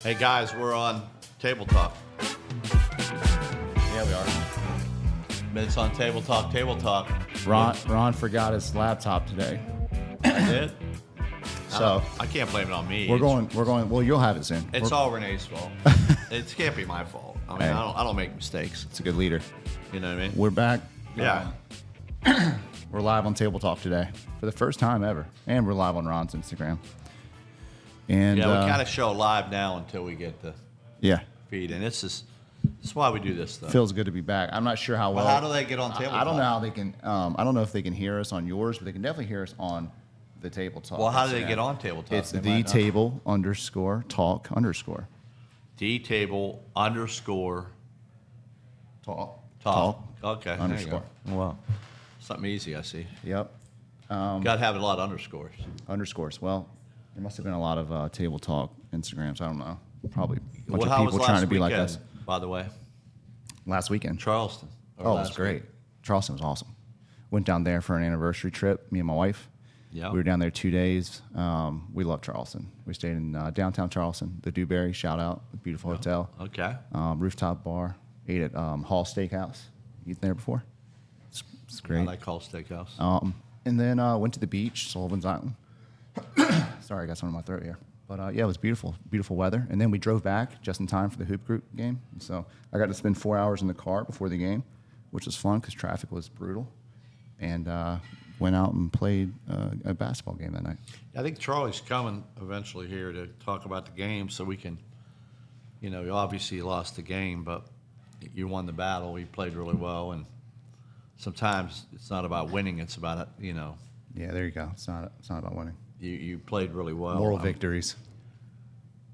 Hey guys, we're on Table Talk. Yeah, we are. Minutes on Table Talk, Table Talk. Ron forgot his laptop today. I did. So I can't blame it on me. we're going. Well, you'll have it soon. It's all Renee's fault. It can't be my fault. I mean, Hey. I don't make mistakes. It's a good leader. You know what I mean? We're back. Yeah. We're live on Table Talk today for the first time ever, and we're live on Ron's Instagram. And Yeah, we kind of show live now until we get the yeah, feed, and this is why we do this stuff. feels good to be back. I'm not sure how well. Well, how do they get on Table I don't Talk? know how they can. I don't know if they can hear us on yours, but they can definitely hear us on the Table Talk. Well, how do they Instagram. get on Table Talk? It's They the might not. table _ talk _ D-table _ talk Okay. there you underscore. go. Wow. Something easy, I see. Yep. Got to have a lot of underscores. Underscores. Well, there must have been a lot of Table Talk Instagrams. I don't know. Probably a bunch Well, of how was people last trying to be weekend, like us. by the way? Last weekend. Charleston. Or Oh, it last was great. week. Charleston was awesome. Went down there for an anniversary trip, me and my wife. Yeah. We were down there 2 days. We love Charleston. We stayed in downtown Charleston, the Dewberry, shout out, beautiful hotel. Okay. Rooftop bar. Ate at Hall Steakhouse. You eaten there before? It's great. I like Hall Steakhouse. And then went to the beach, Sullivan's Island. Sorry, I got something in my throat here. But yeah, it was beautiful, beautiful weather. And then we drove back just in time for the Hoop Group game. So I got to spend 4 hours in the car before the game, which was fun because traffic was brutal. And went out and played a basketball game that night. I think Charlie's coming eventually here to talk about the game so we can, obviously you lost the game, but you won the battle. You played really well. And sometimes it's not about winning. It's about, Yeah, there you go. It's not about winning. you played really well. Moral victories.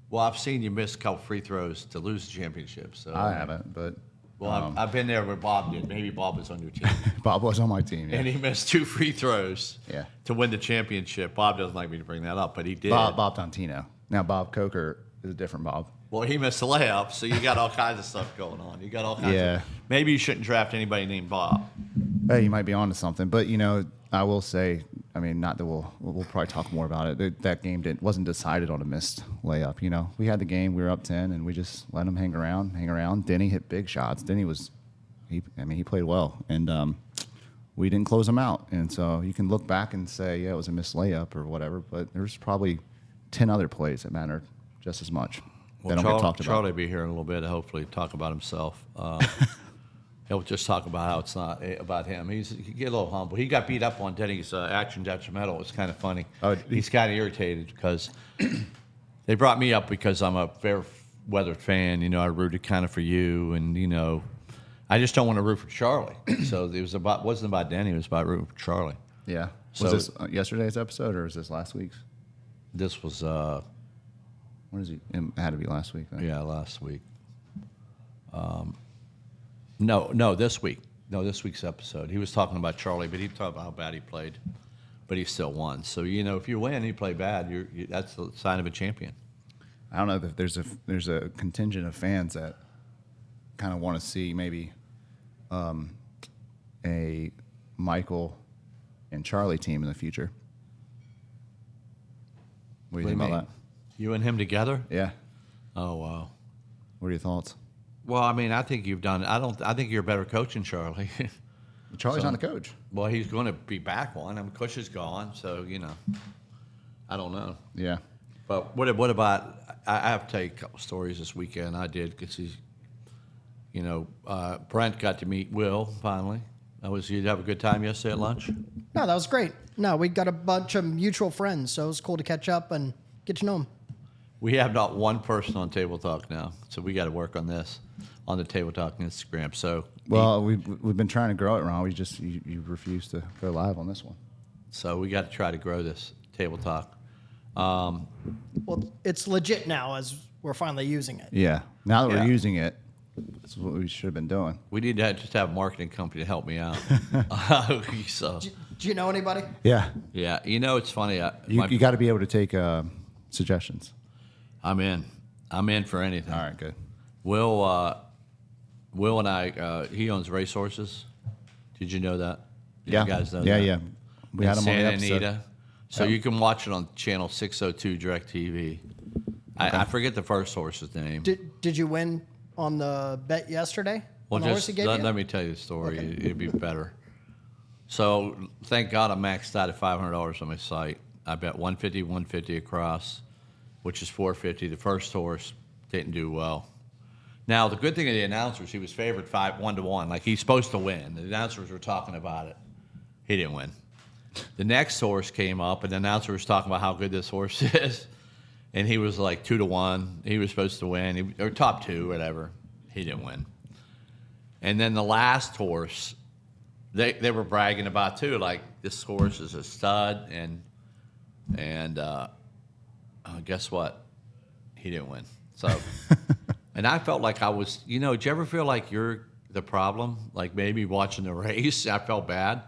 Well, I've seen you miss a couple free throws to lose the championship. So I haven't, but Well, I've been there where Bob did. Maybe Bob was on your team. Bob was on my team. Yeah. And he missed 2 free throws Yeah. to win the championship. Bob doesn't like me to bring that up, but he did. Bob Tontino. Now Bob Coker is a different Bob. Well, he missed a layup, so you got all kinds of stuff going on. You got all kinds Yeah. of. Maybe you shouldn't draft anybody named Bob. Hey, you might be onto something, but I will say, I mean, not that we'll probably talk more about it. That game wasn't decided on a missed layup. We had the game, we were up 10, and we just let him hang around. Denny hit big shots. Denny he played well, and we didn't close him out. And so you can look back and say, yeah, it was a missed layup or whatever, but there's probably 10 other plays that mattered just as much. Well, They don't get talked about. Charlie will be here in a little bit to hopefully talk about himself. He'll just talk about how it's not about him. He get a little humble. He got beat up on Denny's action detrimental. It's kind of funny. Oh, he's kind of irritated because they brought me up because I'm a fair weather fan. I rooted kind of for you, and I just don't want to root for Charlie. So wasn't about Denny. It was about rooting for Charlie. Yeah. So- Was this yesterday's episode or is this last week's? This was When is he? It had to be last week. Then. yeah, last week. No, this week. No, this week's episode. He was talking about Charlie, but he talked about how bad he played, but he still won. So if you win, and you play bad, that's the sign of a champion. I don't know if there's a contingent of fans that kind of want to see maybe a Michael and Charlie team in the future. What do you think about that? You and him together? Yeah. Oh wow. What are your thoughts? Well, I mean, I think you've done. I think you're a better coach than Charlie. Charlie's not the coach. Well, he's going to be back one. I mean, Cush is gone, so I don't know. Yeah. But what about? I have to tell you a couple stories this weekend. I did because he's, Brent got to meet Will finally. You'd have a good time yesterday at lunch. No, that was great. No, we got a bunch of mutual friends, so it was cool to catch up and get to know them. We have not one person on Table Talk now, so we got to work on this on the Table Talk Instagram. So Well, we've been trying to grow it, Ron. You refuse to go live on this one. So we got to try to grow this Table Talk. Well, it's legit now as we're finally using it. Yeah. Now that Yeah. we're using it, that's what we should have been doing. We need to just have a marketing company to help me out. So Do you know anybody? Yeah. yeah, it's funny. You got to be able to take suggestions. I'm in. I'm in for anything. All right. Good. Will and I, he owns racehorses. Did you know that? Did Yeah. You guys know yeah. that? Yeah. We In had him on the Santa episode. Anita. So Yeah. you can watch it on channel 602 DirecTV. I forget the first horse's name. Did you win on the bet yesterday? Well, on the horse just he gave you? let me tell you the story. Okay. It'd be better. So thank God I maxed out at $500 on my site. I bet 150 across, which is 450. The first horse didn't do well. Now the good thing of the announcers, he was favored 1-1. Like he's supposed to win. The announcers were talking about it. He didn't win. The next horse came up, and the announcer was talking about how good this horse is, and he was like 2-1. He was supposed to win, or top 2, whatever. He didn't win. And then the last horse, they were bragging about too, like this horse is a stud, and guess what? He didn't win. So, and I felt like I was, do you ever feel like you're the problem? Like maybe watching the race, I felt bad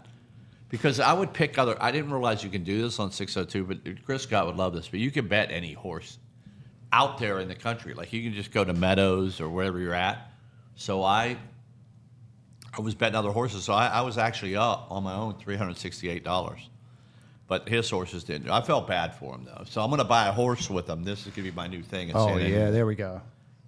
because I would pick I didn't realize you can do this on 602, but Chris Scott would love this. But you can bet any horse out there in the country. Like you can just go to Meadows or wherever you're at. So I was betting other horses, so I was actually up on my own $368. But his horses didn't. I felt bad for him, though. So I'm going to buy a horse with him. This is going to be my new thing. In Oh, San Diego. yeah, there we go.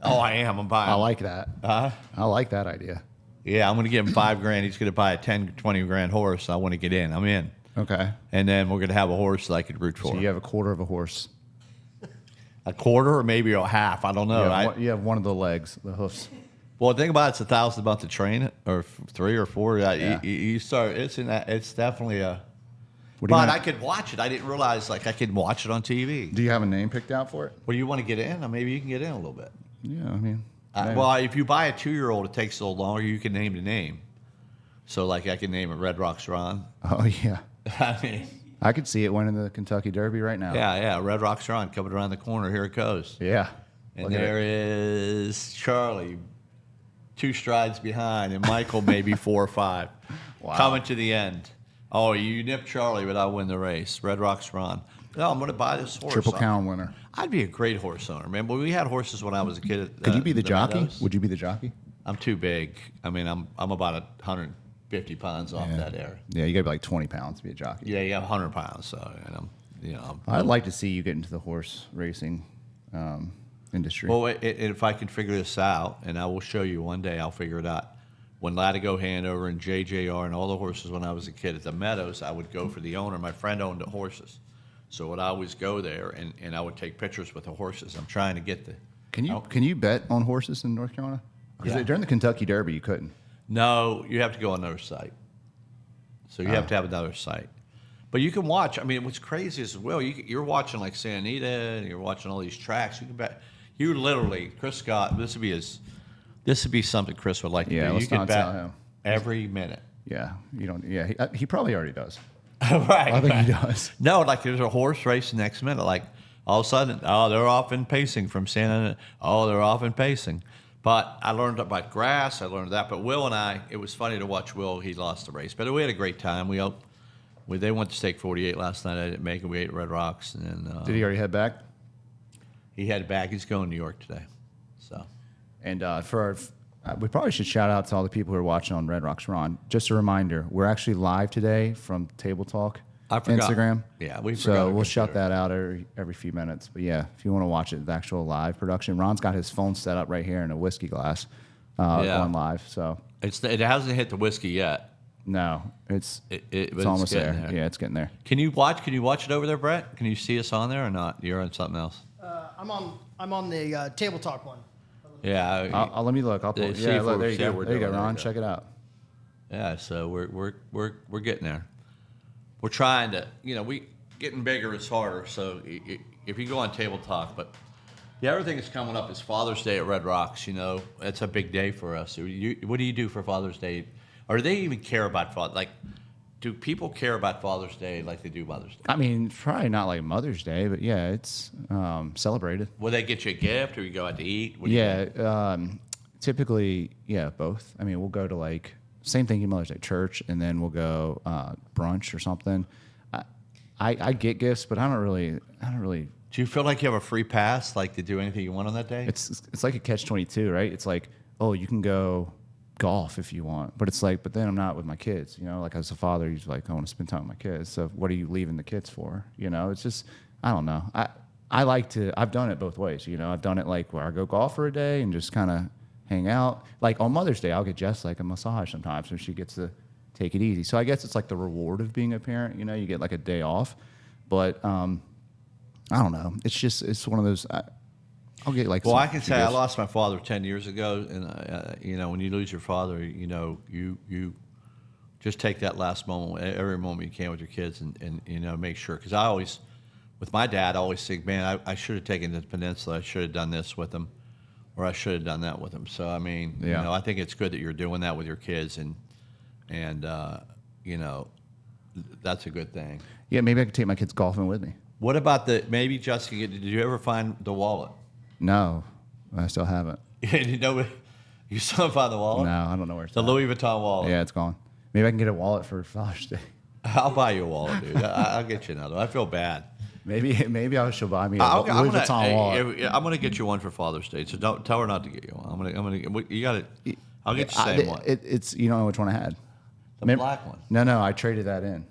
Oh, I am. I'm buying. I like that. I like that idea. Yeah, I'm going to give him $5,000. He's going to buy a 10, 20 grand horse. I want to get in. I'm in. Okay. And then we're going to have a horse that I could root for. So you have a quarter of a horse. A quarter or maybe a half. I don't know. You have one of the legs, the hoofs. Well, the thing about it's $1,000 a month to train it, or 3 or 4. Yeah. You start. It's in that. It's definitely a. What do you But have- I could watch it. I didn't realize I could watch it on TV. Do you have a name picked out for it? Well, you want to get in? Maybe you can get in a little bit. Yeah, I mean. maybe. Well, if you buy a 2-year-old, it takes a little longer. You can name the name. So, like, I can name it Red Rocks Ron. Oh, yeah. I mean, I could see it winning the Kentucky Derby right now. yeah, Red Rocks Ron coming around the corner. Here it goes. Yeah. And Look at there it. is Charlie, 2 strides behind, and Michael maybe 4 or 5. Wow. Coming to the end. Oh, you nipped Charlie, but I win the race. Red Rocks Ron. No, I'm going to buy this horse. Triple Crown winner. I'd be a great horse owner, man. But we had horses when I was a kid. At, Could you be the jockey? Meadows. Would you be the jockey? I'm too big. I mean, I'm about 150 pounds off Yeah. that area. Yeah, you got to be like 20 pounds to be a jockey. Yeah, you have 100 pounds, so and I'd like to see you get into the horse racing industry. Well, if I can figure this out, and I will show you one day, I'll figure it out. When Latigo Hanover and JJR and all the horses when I was a kid at the Meadows, I would go for the owner. My friend owned the horses. So would always go there, and I would take pictures with the horses. I'm trying to get the... Can you bet on horses in North Carolina? Because Yeah. during the Kentucky Derby, you couldn't. No, you have to go on another site. So you have to have another site. But you can watch. I mean, what's crazy is, well, you're watching like Santa Anita, and you're watching all these tracks. You can bet. You literally, Chris Scott, this would be something Chris would like to Yeah, do. let's You can not bet tell him. every minute. Yeah, you don't. Yeah, he probably already does. Right. I think he does. No, like there's a horse race the next minute. Like all of a sudden, oh, they're off in pacing from Santa. Oh, they're off in pacing. But I learned about grass. I learned that. But Will and I, it was funny to watch Will. He lost the race, but we had a great time. They went to Stake 48 last night. I didn't make it. We ate Red Rocks, and then Did he already head back? he headed back. He's going to New York today. So And we probably should shout out to all the people who are watching on Red Rocks Ron. Just a reminder, we're actually live today from Table Talk I forgot. Instagram. Yeah, we forgot So to we'll shout consider. that out every few minutes. But yeah, if you want to watch it, the actual live production, Ron's got his phone set up right here in a whiskey glass Yeah. on live. So it hasn't hit the whiskey yet. no, it's But it's almost there. getting there. Yeah, it's getting there. Can you watch it over there, Brett? Can you see us on there or not? You're on something else. I'm on the Table Talk one. Yeah. Let me look. I'll pull. See Yeah, if look, we're- there you see go. what we're There you go, doing. There Ron. you go. Check it out. Yeah, so we're getting there. We're trying to, we getting bigger is harder. So if you go on Table Talk, but the other thing that's coming up is Father's Day at Red Rocks. It's a big day for us. What do you do for Father's Day? Or do they even care about Father? Like, do people care about Father's Day like they do Mother's Day? I mean, probably not like Mother's Day, but yeah, it's celebrated. Will they get you a gift, or you go out to eat? What do you do? Yeah, typically, yeah, both. I mean, we'll go to like same thing, Mother's Day church, and then we'll go brunch or something. I get gifts, but I don't really. Do you feel like you have a free pass, like to do anything you want on that day? It's like a catch-22, right? It's like, oh, you can go golf if you want, but it's like, but then I'm not with my kids. Like as a father, you're like, I want to spend time with my kids. So what are you leaving the kids for? It's just, I don't know. I've done it both ways. I've done it like where I go golf for a day and just kind of hang out. Like on Mother's Day, I'll get Jess like a massage sometimes, so she gets to take it easy. So I guess it's like the reward of being a parent. You get like a day off, but I don't know. It's one of those. I'll get like. Well, I can say I lost my father 10 years ago, and when you lose your father, you just take that last moment, every moment you can with your kids, and make sure. Because I always, with my dad, I always think, man, I should have taken the peninsula. I should have done this with him, or I should have done that with him. So I mean, I think it's good that you're doing that with your kids, and that's a good thing. Yeah, maybe I could take my kids golfing with me. What about maybe Jessica? Did you ever find the wallet? No, I still haven't. You still haven't found the wallet? No, I don't know where it's The at. Louis Vuitton wallet. Yeah, it's gone. Maybe I can get a wallet for Father's Day. I'll buy you a wallet, dude. I'll get you another. I feel bad. Maybe she'll buy me a Louis Vuitton wallet. I'm gonna get you one for Father's Day. So don't tell her not to get you one. You got it. I'll get you the same one. It's you don't know which one I had. The black one. No, I traded that in.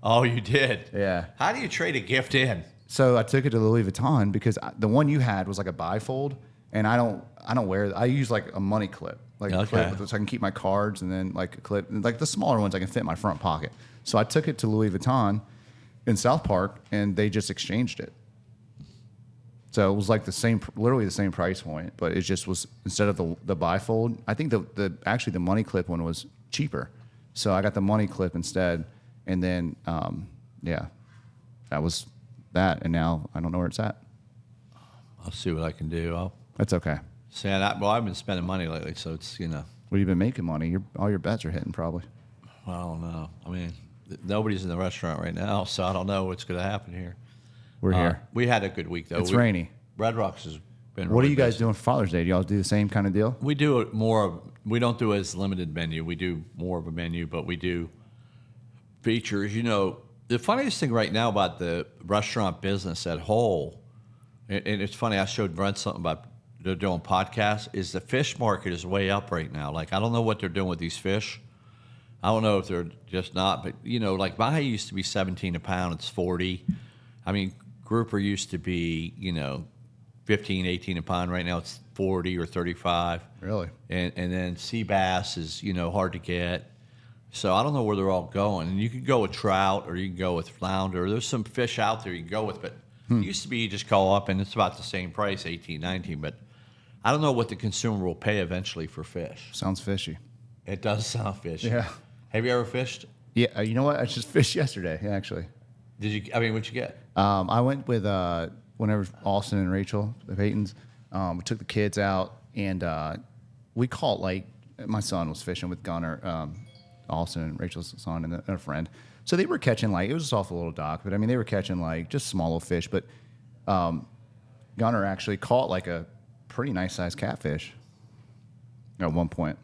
Oh, you did? Yeah. How do you trade a gift in? So I took it to Louis Vuitton because the one you had was like a bifold, and I don't wear it. I use like a money clip, like a clip so I can keep my cards, and then like a clip, like the smaller ones I can fit in my front pocket. So I took it to Louis Vuitton in South Park, and they just exchanged it. So it was like literally the same price point, but it just was, instead of the bifold, I think actually the money clip one was cheaper. So I got the money clip instead, and then that was that, and now I don't know where it's at. I'll see what I can do. That's okay. I've been spending money lately, so it's Well, you've been making money. All your bets are hitting probably. I don't know. I mean, nobody's in the restaurant right now, so I don't know what's going to happen here. We're here. We had a good week though. It's rainy. Red Rocks has been. What really are you guys busy. doing for Father's Day? Do y'all do the same kind of deal? We do it more. We don't do as limited menu. We do more of a menu, but we do features. The funniest thing right now about the restaurant business at whole, and it's funny. I showed Brent something about they're doing podcasts. Is the fish market is way up right now? Like I don't know what they're doing with these fish. I don't know if they're just not, but like Mahi used to be 17 a pound. It's 40. I mean, grouper used to be 15, 18 a pound. Right now it's 40 or 35. Really? And then sea bass is hard to get. So I don't know where they're all going. And you can go with trout or you can go with flounder. There's some fish out there you can go with, but it used to be you just call up and it's about the same price, 18, 19. But I don't know what the consumer will pay eventually for fish. Sounds fishy. It does sound fishy. Yeah. Have you ever fished? Yeah. You know what? I just fished yesterday, actually. Did you? I mean, what'd you get? I went with whenever Austin and Rachel, the Paytons. We took the kids out, and we caught my son was fishing with Gunner, Austin and Rachel's son, and a friend. So they were catching it was just off a little dock, but I mean they were catching just small little fish. But Gunner actually caught a pretty nice sized catfish at one point.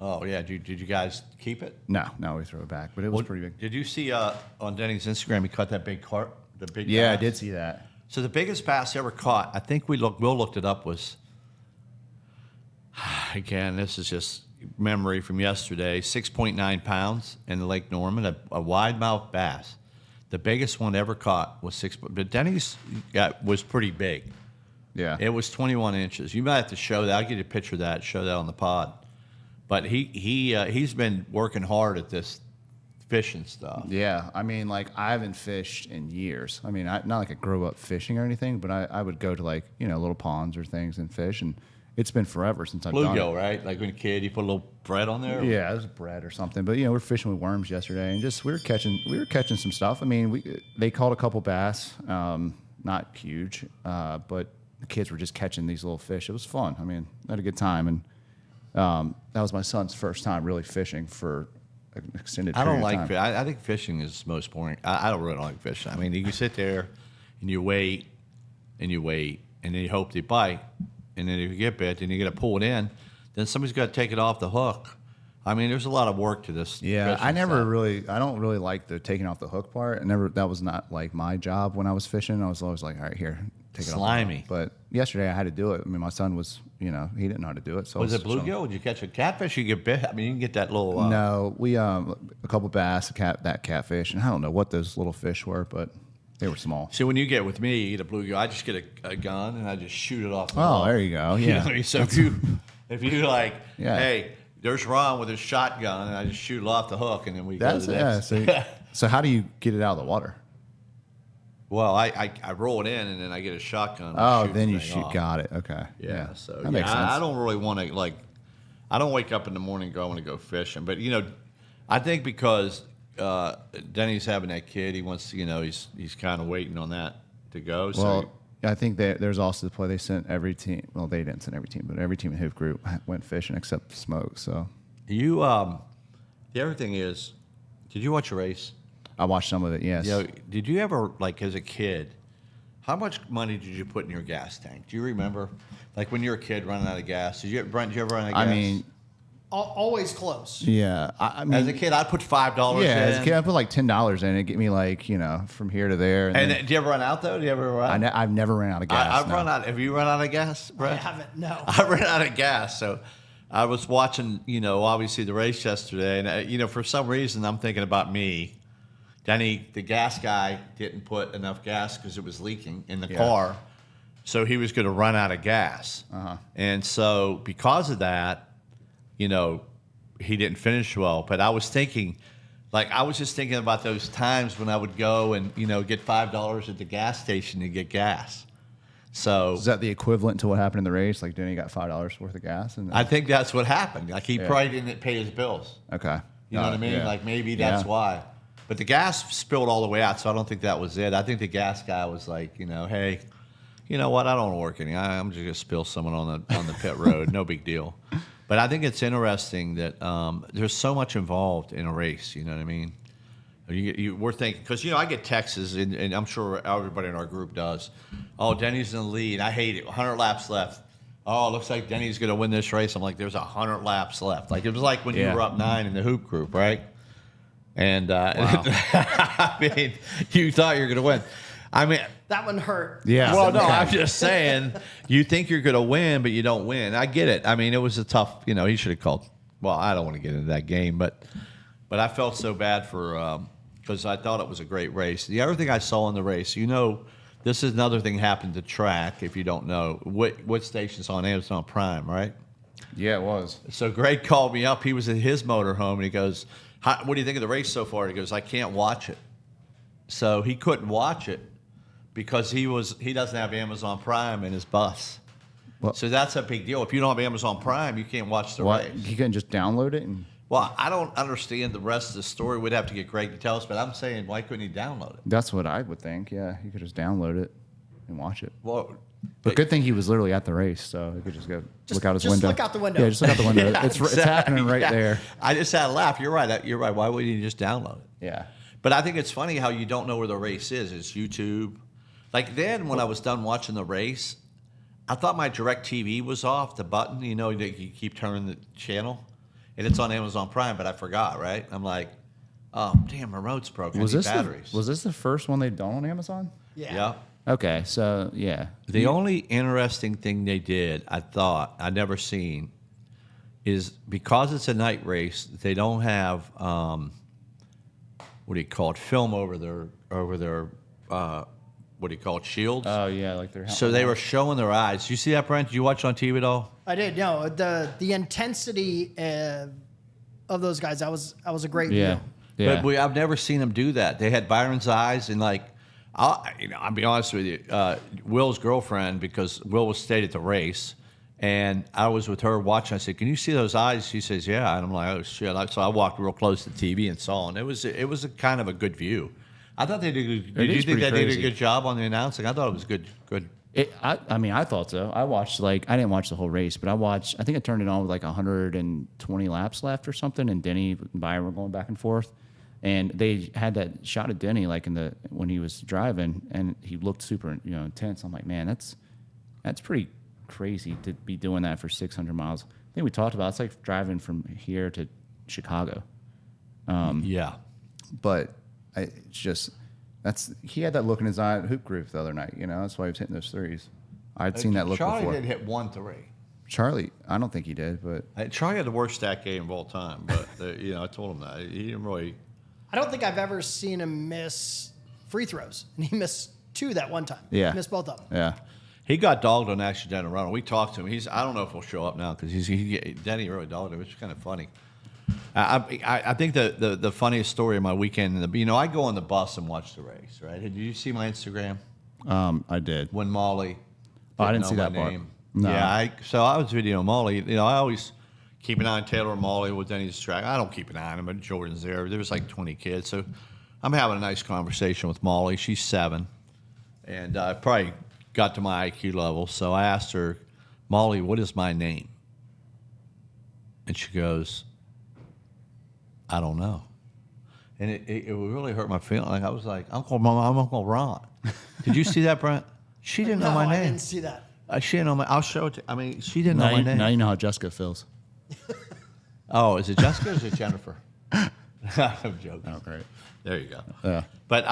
Oh yeah, did you guys keep it? No, we threw it back, but it was pretty big. Did you see on Denny's Instagram he caught that big carp? The big Yeah, bass? I did see that. So the biggest bass ever caught, I think Will looked it up, was, again, this is just memory from yesterday, 6.9 pounds in Lake Norman, a wide-mouthed bass. The biggest one ever caught was but Denny's was pretty big. Yeah. It was 21 inches. You might have to show that. I'll get you a picture of that, show that on the pod. But he's been working hard at this fishing stuff. Yeah, I mean, I haven't fished in years. I mean, not like I grew up fishing or anything, but I would go to little ponds or things and fish, and it's been forever since I've done Bluegill, it. right? Like when a kid, you put a little bread on there. Yeah, it was bread or something. But we're fishing with worms yesterday, and just we were catching some stuff. I mean, they caught a couple bass, not huge, but the kids were just catching these little fish. It was fun. I mean, I had a good time, and that was my son's first time really fishing for an extended period of time. I think fishing is most boring. I don't really like fishing. I mean, you can sit there and you wait and you wait, and then you hope they bite, and then if you get bit, then you got to pull it in. Then somebody's got to take it off the hook. I mean, there's a lot of work to this. Yeah, I stuff. don't really like the taking off the hook part. That was not my job when I was fishing. I was always like, all right, here, take it off. Slimy. But yesterday I had to do it. I mean, my son was, he didn't know how to do it. So Was it bluegill? Did you catch a catfish? You get bit. I mean, you can get that little. No, we a couple bass, that catfish, and I don't know what those little fish were, but They were small. See, when you get with me, the bluegill, I just get a gun and I just shoot it off the Oh, hook. there you go. You know Yeah. what I mean? So if you like, Yeah. hey, there's Ron with his shotgun, and I just shoot it off the hook, and then we go That's to the yeah. next. So how do you get it out of the water? Well, I roll it in, and then I get a shotgun. and Oh, shoot then the you thing shoot. off. Got it. Okay. Yeah, so that yeah, makes sense. I don't really want to like. I don't wake up in the morning and go, I want to go fishing. But I think because Denny's having that kid, he wants to. He's kind of waiting on that to go. Well, So I think that there's also the play they sent every team. Well, they didn't send every team, but every team in Hoop Group went fishing except Smoke. So you, the other thing is, did you watch a race? I watched some of it. Yes. Did you ever, like, as a kid, how much money did you put in your gas tank? Do you remember? Like, when you were a kid running out of gas, did you ever run out of gas? I mean, Always close. yeah. I mean, as a kid, I'd put $5 yeah. in. As a kid, I put like $10 in. It get me like from here to there. And then do you ever run out, though? Do you ever run? I've never ran out of gas. I've no. run out. Have you run out of gas, I Brett? haven't. No. I ran out of gas. So I was watching, obviously the race yesterday. And, for some reason, I'm thinking about me. Denny, the gas guy, didn't put enough gas because it was leaking in the car. So he was going to run out of gas. And so because of that, he didn't finish well. But I was thinking, I was just thinking about those times when I would go and, get $5 at the gas station to get gas. So Is that the equivalent to what happened in the race? Like Denny got $5 worth of gas, and I think that's what happened. Like he probably didn't pay his bills. okay. You know what I mean? Yeah. Like maybe that's why. But the gas spilled all the way out, so I don't think that was it. I think the gas guy was like, hey, you know what? I don't want to work any. I'm just gonna spill someone on the pit road. No big deal. But I think it's interesting that there's so much involved in a race. You know what I mean? We're thinking because I get texts and I'm sure everybody in our group does. Oh, Denny's in the lead. I hate it. 100 laps left. Oh, it looks like Denny's going to win this race. I'm like, there's 100 laps left. Like it was like when you were up 9 in the hoop group, right? And I mean, you thought you were going to win. I mean, That one hurt. Yeah. well, no, Okay. I'm just saying, you think you're going to win, but you don't win. I get it. I mean, it was a tough. He should have called. Well, I don't want to get into that game, but I felt so bad for because I thought it was a great race. The other thing I saw in the race, this is another thing happened to track. If you don't know, what station's on Amazon Prime, right? Yeah, it was. So Greg called me up. He was at his motorhome, and he goes, what do you think of the race so far? He goes, I can't watch it. So he couldn't watch it because he doesn't have Amazon Prime in his bus. Well- So that's a big deal. If you don't have Amazon Prime, you can't watch the What? race. You couldn't just download it and. Well, I don't understand the rest of the story. We'd have to get Greg to tell us, but I'm saying, why couldn't he download it? That's what I would think. Yeah, you could just download it and watch it. Well, But good thing he was literally at the race, so he could just go look out his just window. look out the window. Yeah, just look out the window. Yeah, it's exactly. happening right Yeah. there. I just had a laugh. You're right. You're right. Why wouldn't you just download it? Yeah. But I think it's funny how you don't know where the race is. It's YouTube. Like then when I was done watching the race, I thought my DirecTV was off, the button, that you keep turning the channel. And it's on Amazon Prime, but I forgot, right? I'm like, oh, damn, my remote's broken. Was I need this batteries. was this the first one they'd done on Amazon? Yeah. Yeah. Okay, so yeah. The only interesting thing they did, I thought, I'd never seen, is because it's a night race, they don't have what do you call it, film over their what do you call it, shields. Oh yeah, like they're. So they were showing their eyes. You see that, Brent? Did you watch it on TV at all? I did. No, the intensity of those guys. That was a great Yeah. view. Yeah. But I've never seen them do that. They had Byron's eyes and I'll be honest with you, Will's girlfriend, because Will was stayed at the race, and I was with her watching. I said, "Can you see those eyes?" She says, "Yeah." And I'm like, "Oh shit!" So I walked real close to the TV and saw, and it was a kind of a good view. I thought they did. Did you think they did a good job on the announcing? I thought it was good. I mean, I thought so. I watched I didn't watch the whole race, but I think I turned it on with like 120 laps left or something, and Denny and Byron were going back and forth, and they had that shot of Denny when he was driving, and he looked super intense. I'm like, man, that's pretty crazy to be doing that for 600 miles. I think we talked about it's like driving from here to Chicago. Yeah. But it's just he had that look in his eye at Hoop Group the other night. That's why he was hitting those threes. I'd seen that look Charlie before. did hit 1-3. Charlie, I don't think he did, but Charlie had the worst stat game of all time, but I told him that he didn't really. I don't think I've ever seen him miss free throws, and he missed 2 that one time. Yeah. He missed both of them. Yeah. He got dogged on accidental runner. We talked to him. I don't know if he'll show up now because Denny really dogged him. It's kind of funny. I think the funniest story of my weekend, I go on the bus and watch the race, right? Did you see my Instagram? I did. When Molly I didn't know see my that part. name. No. Yeah, so I was videoing Molly. I always keep an eye on Taylor and Molly with Denny's track. I don't keep an eye on him, but Jordan's there. There was like 20 kids. So I'm having a nice conversation with Molly. She's 7. And I probably got to my IQ level. So I asked her, Molly, what is my name? And she goes, I don't know. And it really hurt my feeling. Like I was like, I'm Uncle Ron. Did you see that, Brent? She didn't know my name. I didn't see that. She didn't know my. I'll show it to. I mean, she didn't know my name. Now you know how Jessica feels. Oh, is it Jessica or is it Jennifer? I'm joking. Oh, great. There you go. Yeah. But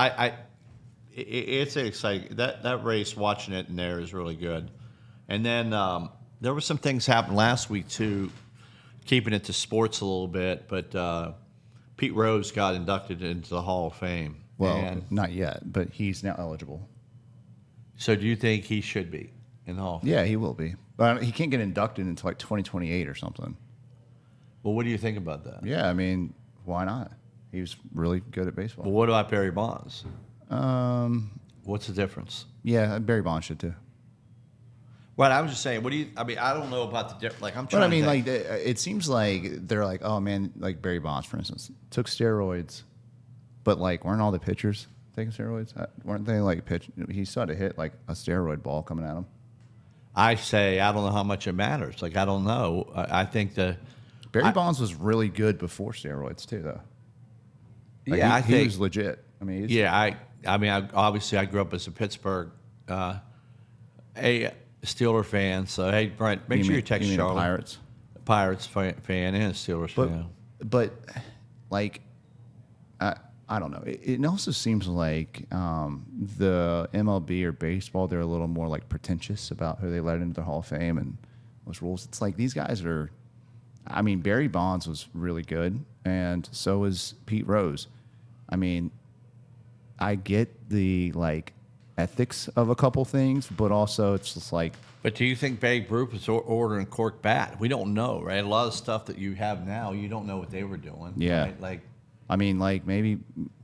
it's exciting. That race, watching it in there is really good. And then there were some things happened last week too, keeping it to sports a little bit. But Pete Rose got inducted into the Hall of Fame. Well, And not yet, but he's now eligible. so do you think he should be in the Hall of Fame? Yeah, he will be. But he can't get inducted until like 2028 or something. Well, what do you think about that? Yeah, I mean, why not? He was really good at Well, baseball. what about Barry Bonds? Um, What's the difference? yeah, Barry Bonds should too. Right, I was just saying. What do you? I mean, I don't know about the difference. Like, I'm But trying. I mean, to think. like, it seems like they're like, oh man, like Barry Bonds, for instance, took steroids, but like, weren't all the pitchers taking steroids? Weren't they like pitch? He still had to hit like a steroid ball coming at him. I say I don't know how much it matters. Like, I don't know. I think Barry Bonds was really good before steroids too, though. Like, yeah, I he think was legit. I mean, he's, yeah, I mean, obviously I grew up as a Pittsburgh, a Steeler fan. So hey, Brent, make sure you text mean the Charlie. Pirates. Fan and a Steelers fan. But like, I don't know. It also seems like the MLB or baseball, they're a little more like pretentious about who they let into the Hall of Fame and those rules. It's like these guys are. I mean, Barry Bonds was really good, and so was Pete Rose. I mean, I get the like ethics of a couple things, but also it's just like. But do you think Babe Ruth was ordering cork bat? We don't know, right? A lot of stuff that you have now, you don't know what they were doing. Yeah. Right? Like. I mean, like maybe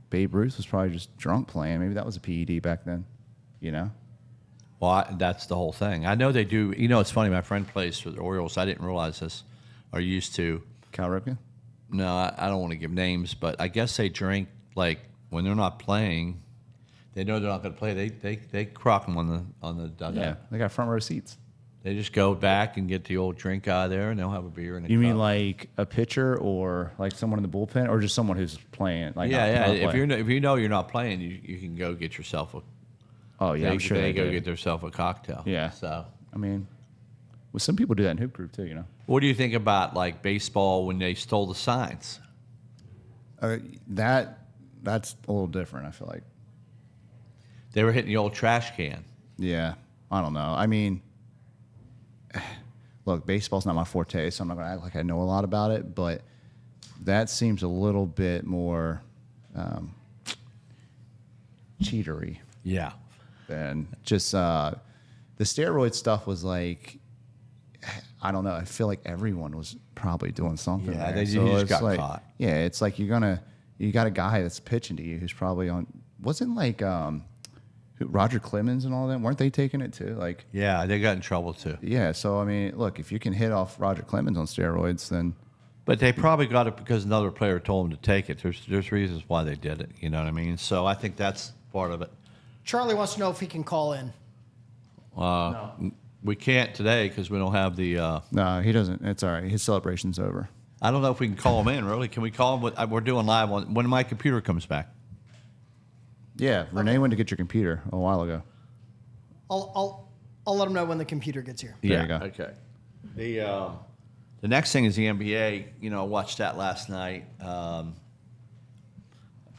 Babe Ruth was probably just drunk playing. Maybe that was a PED back then, you know? Well, that's the whole thing. I know they do. It's funny. My friend plays for the Orioles. I didn't realize this, or used to. Cal Ripken? No, I don't want to give names, but I guess they drink like when they're not playing. They know they're not going to play. They crock them on the dugout. Yeah, they got front row seats. They just go back and get the old drink out of there, and they'll have a beer. And You mean like a pitcher or like someone in the bullpen, or just someone who's playing? Like yeah. not If playing? you know you're not playing, you can go get yourself a. Oh yeah, I'm sure they go do. get themselves a cocktail. Yeah. So. I mean, well, some people do that in hoop group too, you know. What do you think about like baseball when they stole the signs? That's a little different. I feel like. They were hitting the old trash can. Yeah, I don't know. I mean, look, baseball's not my forte, so I'm not going to act like I know a lot about it, but that seems a little bit more cheatery Yeah. than just the steroid stuff was like, I don't know. I feel like everyone was probably doing something. Yeah, there. they just it's got like, caught. Yeah, it's like you got a guy that's pitching to you who's probably on, wasn't like Roger Clemens and all them, weren't they taking it too? Like, Yeah, they got in trouble too. yeah, so I mean, look, if you can hit off Roger Clemens on steroids, then But they probably got it because another player told them to take it. There's reasons why they did it. You know what I mean? So I think that's part of it. Charlie wants to know if he can call in. We can't today because we don't have the. no, he doesn't. It's all right. His celebration's over. I don't know if we can call him in. Really, can we call him? We're doing live when my computer comes back. Yeah, Renee went to get your computer a while ago. I'll let him know when the computer gets here. There you go. Okay. The next thing is the NBA. I watched that last night.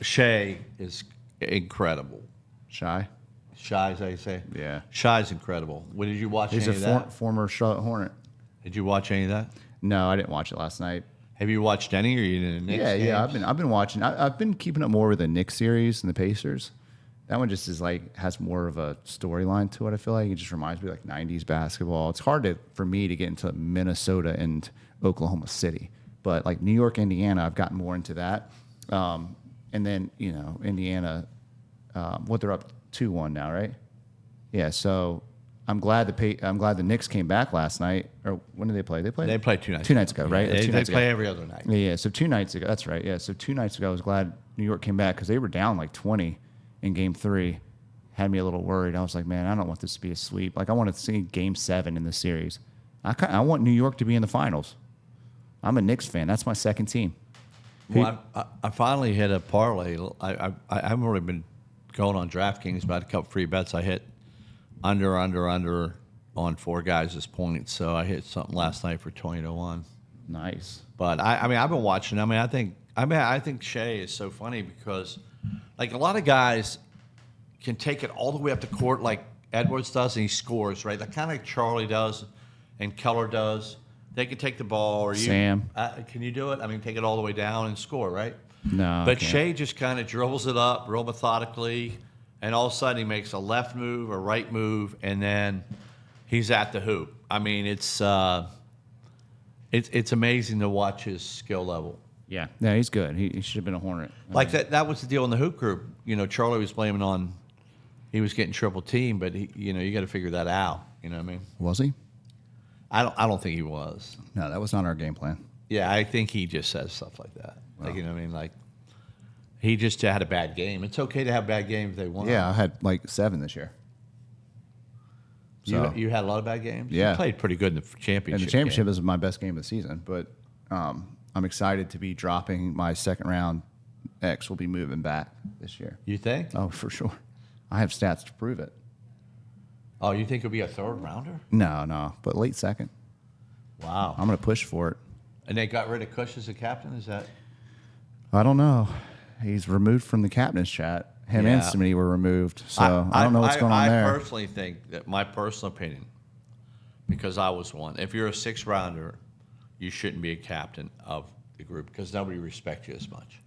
Shea is incredible. Shy. Shy, is that how you say? Yeah. Shy's incredible. Did you watch He's any a of that? former Charlotte Hornet. Did you watch any of that? No, I didn't watch it last night. Have you watched any? Or you in the Knicks Yeah, games? I've been watching. I've been keeping up more with the Knicks series and the Pacers, That one just is like has more of a storyline to it. I feel like it just reminds me of like '90s basketball. It's hard for me to get into Minnesota and Oklahoma City, but like New York, Indiana, I've gotten more into that. And then Indiana, what they're up 2-1 now, right? Yeah. So I'm glad the Knicks came back last night. Or when did they play? They played 2 nights. 2 nights ago, right? They 2 nights play ago. every other night. Yeah. So 2 nights ago, that's right. Yeah. So 2 nights ago, I was glad New York came back because they were down like 20 in Game 3. Had me a little worried. I was like, man, I don't want this to be a sweep. Like I want to see Game 7 in the series. I want New York to be in the finals. I'm a Knicks fan. That's my second team. Well, I finally hit a parlay. I haven't really been going on DraftKings, but I had a couple free bets. I hit under on 4 guys' points. So I hit something last night for 20-1. Nice. But I mean, I've been watching. I think Shea is so funny because, like, a lot of guys can take it all the way up the court, like Edwards does, and he scores, right? Like kind of like Charlie does, and Keller does. They can take the ball, or you. Sam. Can you do it? I mean, take it all the way down and score, right? No. But Shea just kind of dribbles it up real methodically, and all of a sudden he makes a left move, a right move, and then he's at the hoop. I mean, it's amazing to watch his skill level. Yeah. Yeah, he's good. He should have been a Hornet. Like that was the deal in the hoop group. Charlie was blaming on he was getting triple team, but you got to figure that out. You know what I mean? Was he? I don't think he was. No, that was not our game plan. Yeah, I think he just says stuff like that. Wow. Like, you know what I mean? Like, he just had a bad game. It's okay to have bad games if they won. Yeah, I had like 7 this year. So, you had a lot of bad games? Yeah. You played pretty good in the championship. And the championship is my best game of the season, but I'm excited to be dropping my second round. X will be moving back this year. You think? Oh, for sure. I have stats to prove it. Oh, you think it'll be a third rounder? No, but late second. Wow. I'm going to push for it. And they got rid of Cush as a captain? Is that? I don't know. He's removed from the captain's chat. Him and Smitty were removed, so I don't know what's going on there. I personally think that my personal opinion, because I was one, if you're a 6th rounder, you shouldn't be a captain of the group because nobody respects you as much.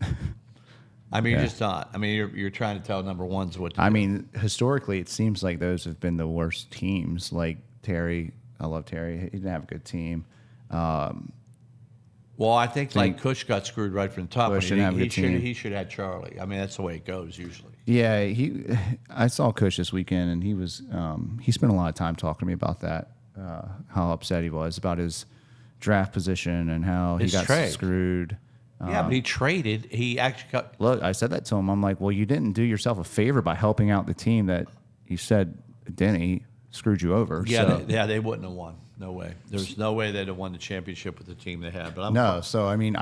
I mean, you're just not. I mean, you're trying to tell number ones what to do. I mean, historically, it seems like those have been the worst teams. Like Terry, I love Terry. He didn't have a good team. Well, I think like Cush got screwed right from the top. Cush didn't have a good team. He should have had Charlie. I mean, that's the way it goes usually. Yeah, I saw Cush this weekend, and he spent a lot of time talking to me about that, how upset he was about his draft position and how he got screwed. Yeah, but he traded. He actually got. Look, I said that to him. I'm like, well, you didn't do yourself a favor by helping out the team that you said Denny screwed you over. Yeah, so. They wouldn't have won. No way. There's no way they'd have won the championship with the team they had. But So I mean,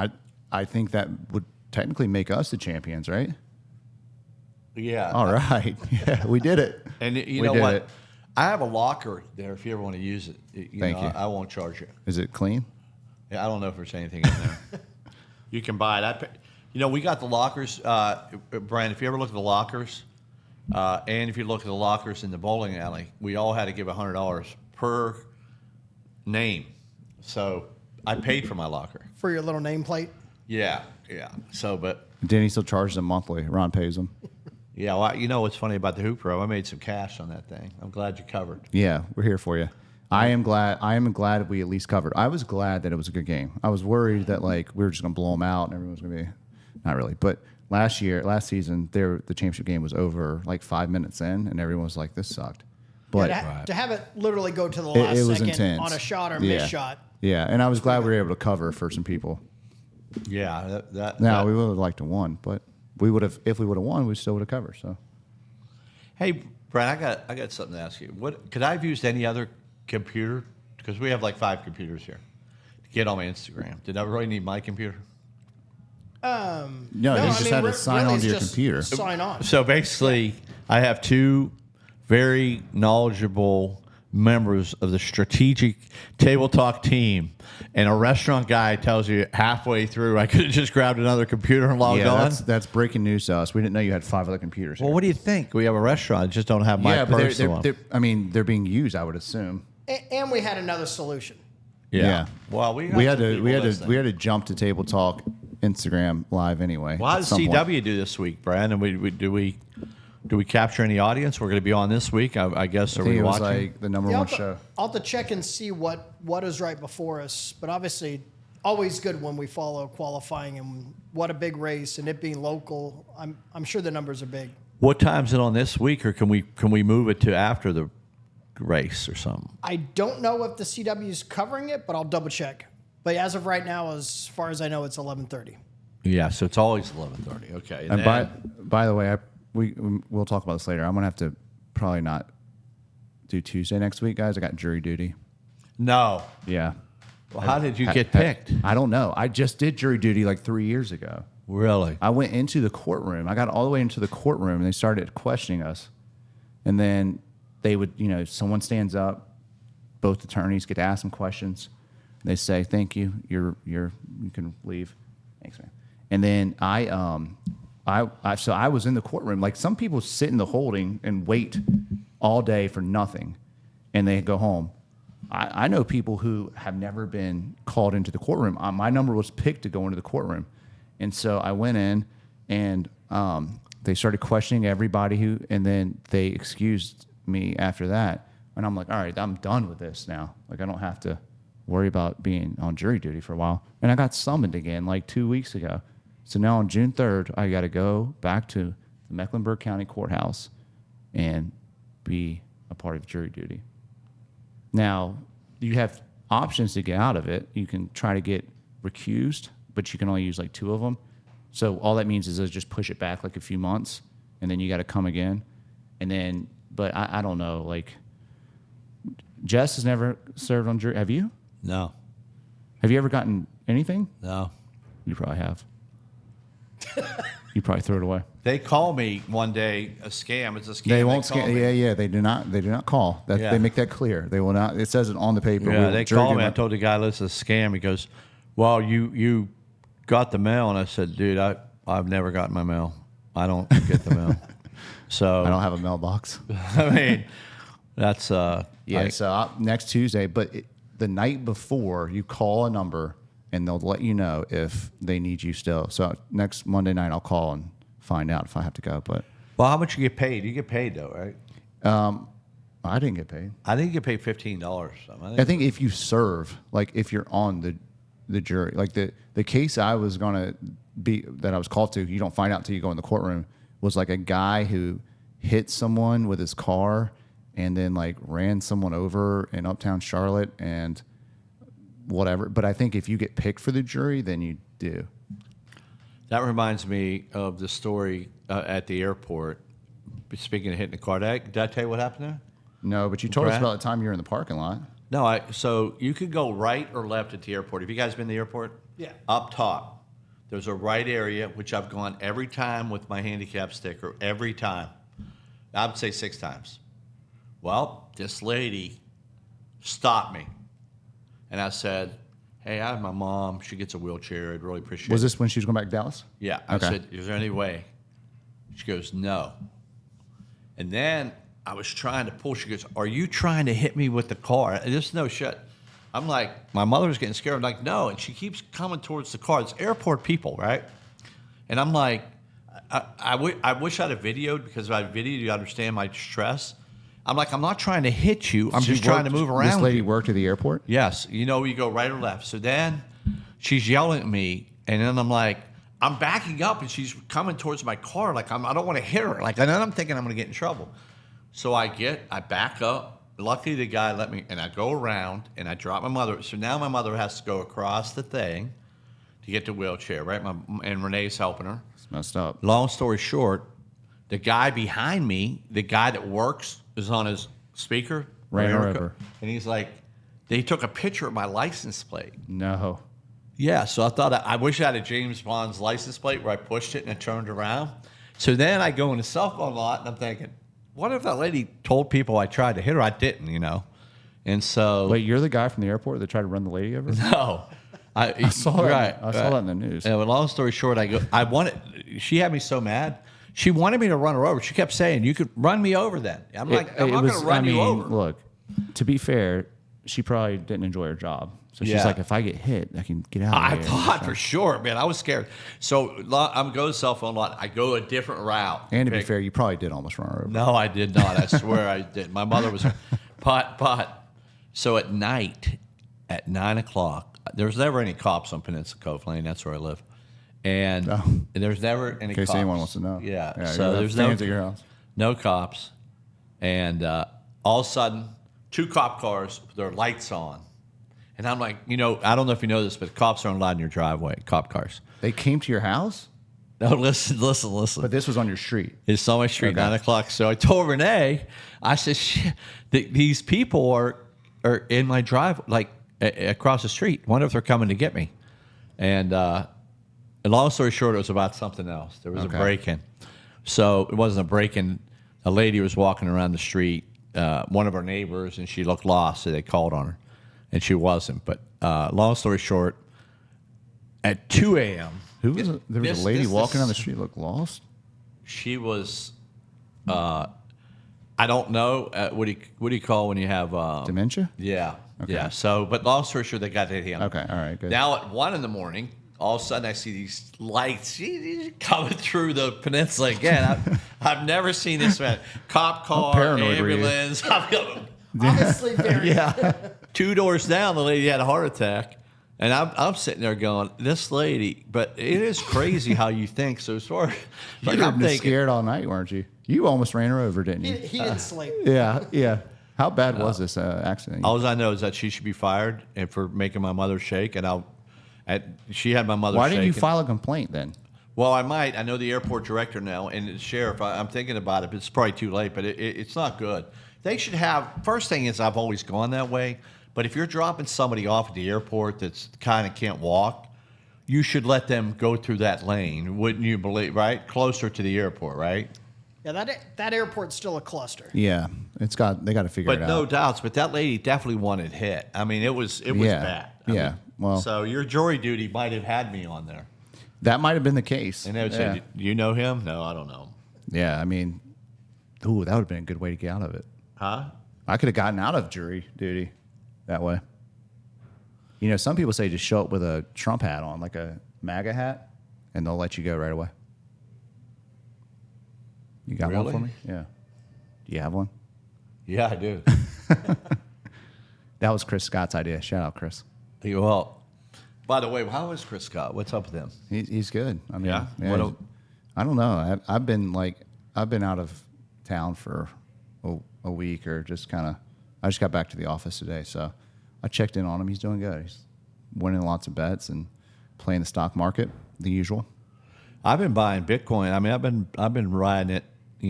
I think that would technically make us the champions, right? Yeah. All right. Yeah, we did it. And you know what? I have a locker there if you ever want to use it. Thank you. I won't charge you. Is it clean? Yeah, I don't know if there's anything in there. You can buy it. We got the lockers. Brian, if you ever look at the lockers, and if you look at the lockers in the bowling alley, we all had to give $100 per name. So I paid for my locker. For your little nameplate? Yeah. So, but Denny still charges them monthly. Ron pays them. Yeah, well, you know what's funny about the Hoop Pro? I made some cash on that thing. I'm glad you covered. Yeah, we're here for you. I am glad we at least covered. I was glad that it was a good game. I was worried that like we were just going to blow them out and everyone was going to be not really. But last season, the championship game was over like 5 minutes in, and everyone was like, "This sucked." But to have it literally go to the last it was second intense. on a shot or miss shot. Yeah, and I was glad we were able to cover for some people. Yeah, we would have liked to won, but we would have if we would have won, we still would have covered. So, hey, Brian, I got something to ask you. Could I have used any other computer? Because we have like 5 computers here to get on my Instagram. Did I really need my computer? No, you just had to sign onto your computer. Sign on. So basically, I have 2 very knowledgeable members of the strategic table talk team, and a restaurant guy tells you halfway through I could have just grabbed another computer and logged on. That's breaking news to us. We didn't know you had 5 other computers. Well, here. what do you think? We have a restaurant, just don't have my personal one. They're being used, I would assume. And we had another solution. Yeah. Well, we had to jump to Table Talk Instagram live anyway. Well, how did CW do this week, Brian? And Do we capture any audience? We're going to be on this week, I guess. I Are think we it was watching? like the number Yeah, one show. I'll have to check and see what is right before us. But obviously, always good when we follow qualifying and what a big race and it being local. I'm sure the numbers are big. What time's it on this week, or can we move it to after the race or something? I don't know if the CW is covering it, but I'll double check. But as of right now, as far as I know, it's 11:30. Yeah, so it's always 11:30. Okay. And then- by the way, we'll talk about this later. I'm gonna have to probably not do Tuesday next week, guys. I got jury duty. no. Yeah. Well, how did you get picked? I don't know. I just did jury duty like 3 years ago. Really? I went into the courtroom. I got all the way into the courtroom, and they started questioning us. And then they would, someone stands up. Both attorneys get to ask them questions. They say, "Thank you. You can leave." Thanks, man. And then so I was in the courtroom. Like some people sit in the holding and wait all day for nothing, and they go home. I know people who have never been called into the courtroom. My number was picked to go into the courtroom. And so I went in, and they started questioning everybody and then they excused me after that. And I'm like, all right, I'm done with this now. Like, I don't have to worry about being on jury duty for a while. And I got summoned again like 2 weeks ago. So now on June 3rd, I got to go back to the Mecklenburg County Courthouse and be a part of jury duty. Now, you have options to get out of it. You can try to get recused, but you can only use like 2 of them. So all that means is they'll just push it back like a few months, and then you got to come again. And then, but I don't know. Like, Jess has never served on jury. Have you? No. Have you ever gotten anything? No. You probably have. You probably threw it away. They call me one day a scam. It's a scam. They won't call scam. me. Yeah. They do not. They do not call. That Yeah. They make that clear. They will not. It says it on the paper. Yeah, We- they jury call do me. I not- told the guy, "Listen, it's a scam." He goes, "Well, you got the mail," and I said, "Dude, I've never gotten my mail. I don't get the mail." So I don't have a mailbox. I mean, that's Yeah. So next Tuesday, but the night before, you call a number and they'll let you know if they need you still. So next Monday night, I'll call and find out if I have to go. But well, how much you get paid? You get paid though, right? I didn't get paid. I think you get paid $15 or something. I think if you serve, like if you're on the jury, like the case I was gonna be that I was called to, you don't find out until you go in the courtroom, was like a guy who hit someone with his car and then like ran someone over in uptown Charlotte and whatever. But I think if you get picked for the jury, then you do. That reminds me of the story at the airport. Speaking of hitting the car, did I tell you what happened there? No, but you told us Brad? about the time you were in the parking lot. No, so you could go right or left at the airport. Have you guys been to the airport? Yeah. Up top, there's a right area, which I've gone every time with my handicap sticker, every time. I would say 6 times. Well, this lady stopped me. And I said, "Hey, I have my mom. She gets a wheelchair. I'd really appreciate Was it." this when she was going back to Dallas? Yeah. I Okay. said, "Is there any way?" She goes, "No." And then I was trying to pull. She goes, "Are you trying to hit me with the car?" And this is no shit. I'm like, my mother was getting scared. I'm like, "No." And she keeps coming towards the car. It's airport people, right? And I'm like, I wish I'd have videoed, because if I videoed, you understand my stress. I'm like, I'm not trying to hit you. I'm just trying to move around. This lady you. worked at the airport? Yes. You go right or left. So then she's yelling at me, and then I'm like, I'm backing up, and she's coming towards my car. Like, I don't want to hit her. Like, and then I'm thinking I'm going to get in trouble. So I back up. Luckily, the guy let me, and I go around, and I drop my mother. So now my mother has to go across the thing to get the wheelchair, right? And Renee's helping her. It's messed up. Long story short, the guy behind me, the guy that works, is on his speaker. Ran her over. And he's like, they took a picture of my license plate. No. Yeah, so I thought, I wish I had a James Bond's license plate where I pushed it and it turned around. So then I go in the cell phone lot, and I'm thinking, what if that lady told people I tried to hit her? I didn't, And so... Wait, you're the guy from the airport that tried to run the lady over? No. I saw that. I saw that in the news. Yeah, but long story short, she had me so mad. She wanted me to run her over. She kept saying, "You could run me over then." I'm like, I'm not going to run you over. Look, to be fair, she probably didn't enjoy her job. So she's Yeah. like, if I get hit, I can get out of I here. thought for sure, man. I was scared. So I'm going to cell phone a lot. I go a different route. And to be Pick- fair, you probably did almost run her over. No, I did not. I swear I did. My mother was, but so at night, at 9 o'clock, there's never any cops on Peninsula Cove Lane. That's where I live, and Oh. there's never any. In case cops. anyone wants to know. Yeah. you So have there's fans at your house. no cops, and all of a sudden, 2 cop cars, their lights on, and I'm like, I don't know if you know this, but cops aren't allowed in your driveway. Cop cars. They came to your house, No, listen. but this was on your street. It's on my street, Okay. 9 o'clock. So I told Renee, I said, shit, these people are in my drive, like across the street. Wonder if they're coming to get me. And long story short, it was about something else. There was Okay. a break-in. So it wasn't a break-in. A lady was walking around the street, one of our neighbors, and she looked lost, so they called on her. And she wasn't. But long story short, at 2 a.m., Who was it? There was This- a lady this- walking down the this- street, looked lost. she was, I don't know, what do you call when you have Dementia? Yeah, yeah. So, but long story short, they got that handled. Okay, all right, good. Now at 1 in the morning, all of a sudden I see these lights coming through the peninsula again. I've never seen this, man. Cop car, paranoid were you? ambulance. Honestly, very. Yeah. 2 doors down, the lady had a heart attack. And I'm sitting there going, this lady, but it is crazy how you think. So as far like You were I'm thinking, scared all night, weren't you? You almost ran her over, didn't He, you? he didn't sleep. Yeah, yeah. How bad was this accident? all I know is that she should be fired and for making my mother shake. And she had my mother Why shaking. didn't you file a complaint then? Well, I might. I know the airport director now and the sheriff. I'm thinking about it, but it's probably too late. But it's not good. They should have. First thing is, I've always gone that way. But if you're dropping somebody off at the airport that's kind of can't walk, you should let them go through that lane. Wouldn't you believe? Right, closer to the airport, right? Yeah, that airport's still a cluster. Yeah, they got to figure But it no out. doubts. But that lady definitely wanted hit. I mean, it was Yeah. bad. Yeah. Well- so your jury duty might have had me on there. That might have been the case. And they would yeah. say, "Do you know him?" No, I don't know. Yeah, I mean, ooh, that would have been a good way to get out of it. Huh? I could have gotten out of jury duty that way. You know, some people say just show up with a Trump hat on, like a MAGA hat, and they'll let you go right away. You got one Really? for me? Yeah. Do you have one? Yeah, I do. That was Chris Scott's idea. Shout out, Chris. Well, by the way, how is Chris Scott? What's up with him? He's good. I mean, Yeah? yeah, What he's- I don't know. I've been out of town for a week or just kind of. I just got back to the office today, so I checked in on him. He's doing good. He's winning lots of bets and playing the stock market, the usual. I've been buying Bitcoin. I mean, I've been riding it,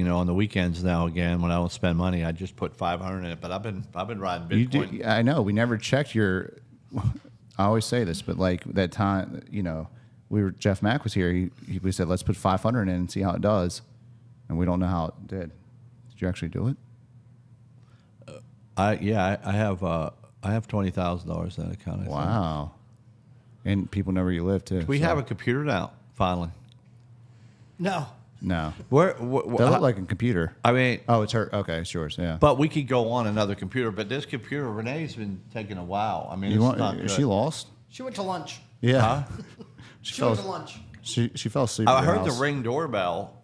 on the weekends now again when I don't spend money. I just put 500 in it, but I've been riding You Bitcoin. do, I know. We never checked your. I always say this, but like that time, Jeff Mack was here. We said let's put 500 in and see how it does, and we don't know how it did. Did you actually do it? I have $20,000 in that account. I think. Wow. And people know where you live too. We so- have a computer now. Finally. No. No. Where? They look like a computer. I mean, Oh, it's her. Okay, it's yours. Yeah. but we could go on another computer. But this computer, Renee's been taking a while. I mean, You it's not want? good. She lost. She went to lunch. Yeah. She went to lunch. She fell asleep. I at your heard the house. Ring doorbell,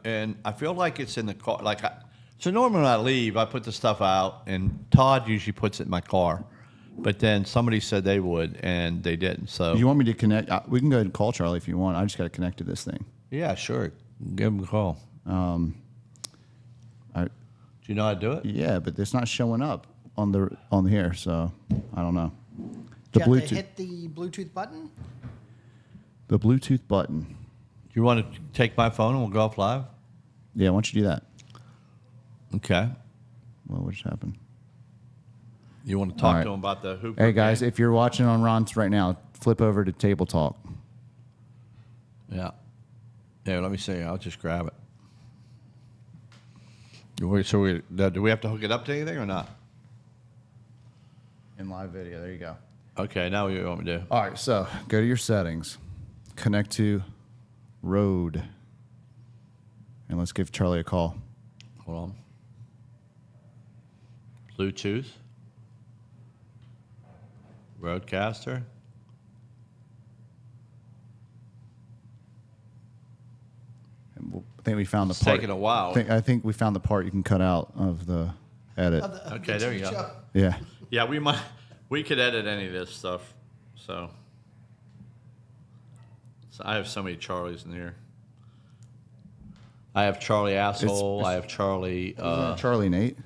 and I feel like it's in the car. So normally when I leave, I put the stuff out, and Todd usually puts it in my car. But then somebody said they would, and they didn't. So You want me to connect? We can go ahead and call Charlie if you want. I just got to connect to this thing. yeah, sure, give him a call. I, Do you know how to do it? yeah, but it's not showing up on here, so I don't know. You The have to Bluetooth, hit the Bluetooth button. the Bluetooth button. Do you want to take my phone and we'll go off live? Yeah, why don't you do that? Okay. Well, what just happened? You want to All talk right. to him about the hoop? Hey guys, game? if you're watching on Ron's right now, flip over to Table Talk. Yeah. Yeah, let me see. I'll just grab it. Do we have to hook it up to anything or not? In live video, there you go. Okay, now what do you want me to do? All right, so go to your settings, connect to Rode, and let's give Charlie a call. Hold on. Bluetooth. Roadcaster. I think we found It's the part. taking a while. I think we found the part you can cut out of the edit. Okay, there you go. Yeah. Yeah, we could edit any of this stuff. So I have so many Charlies in here. I have Charlie asshole. I have Charlie. Charlie Nate.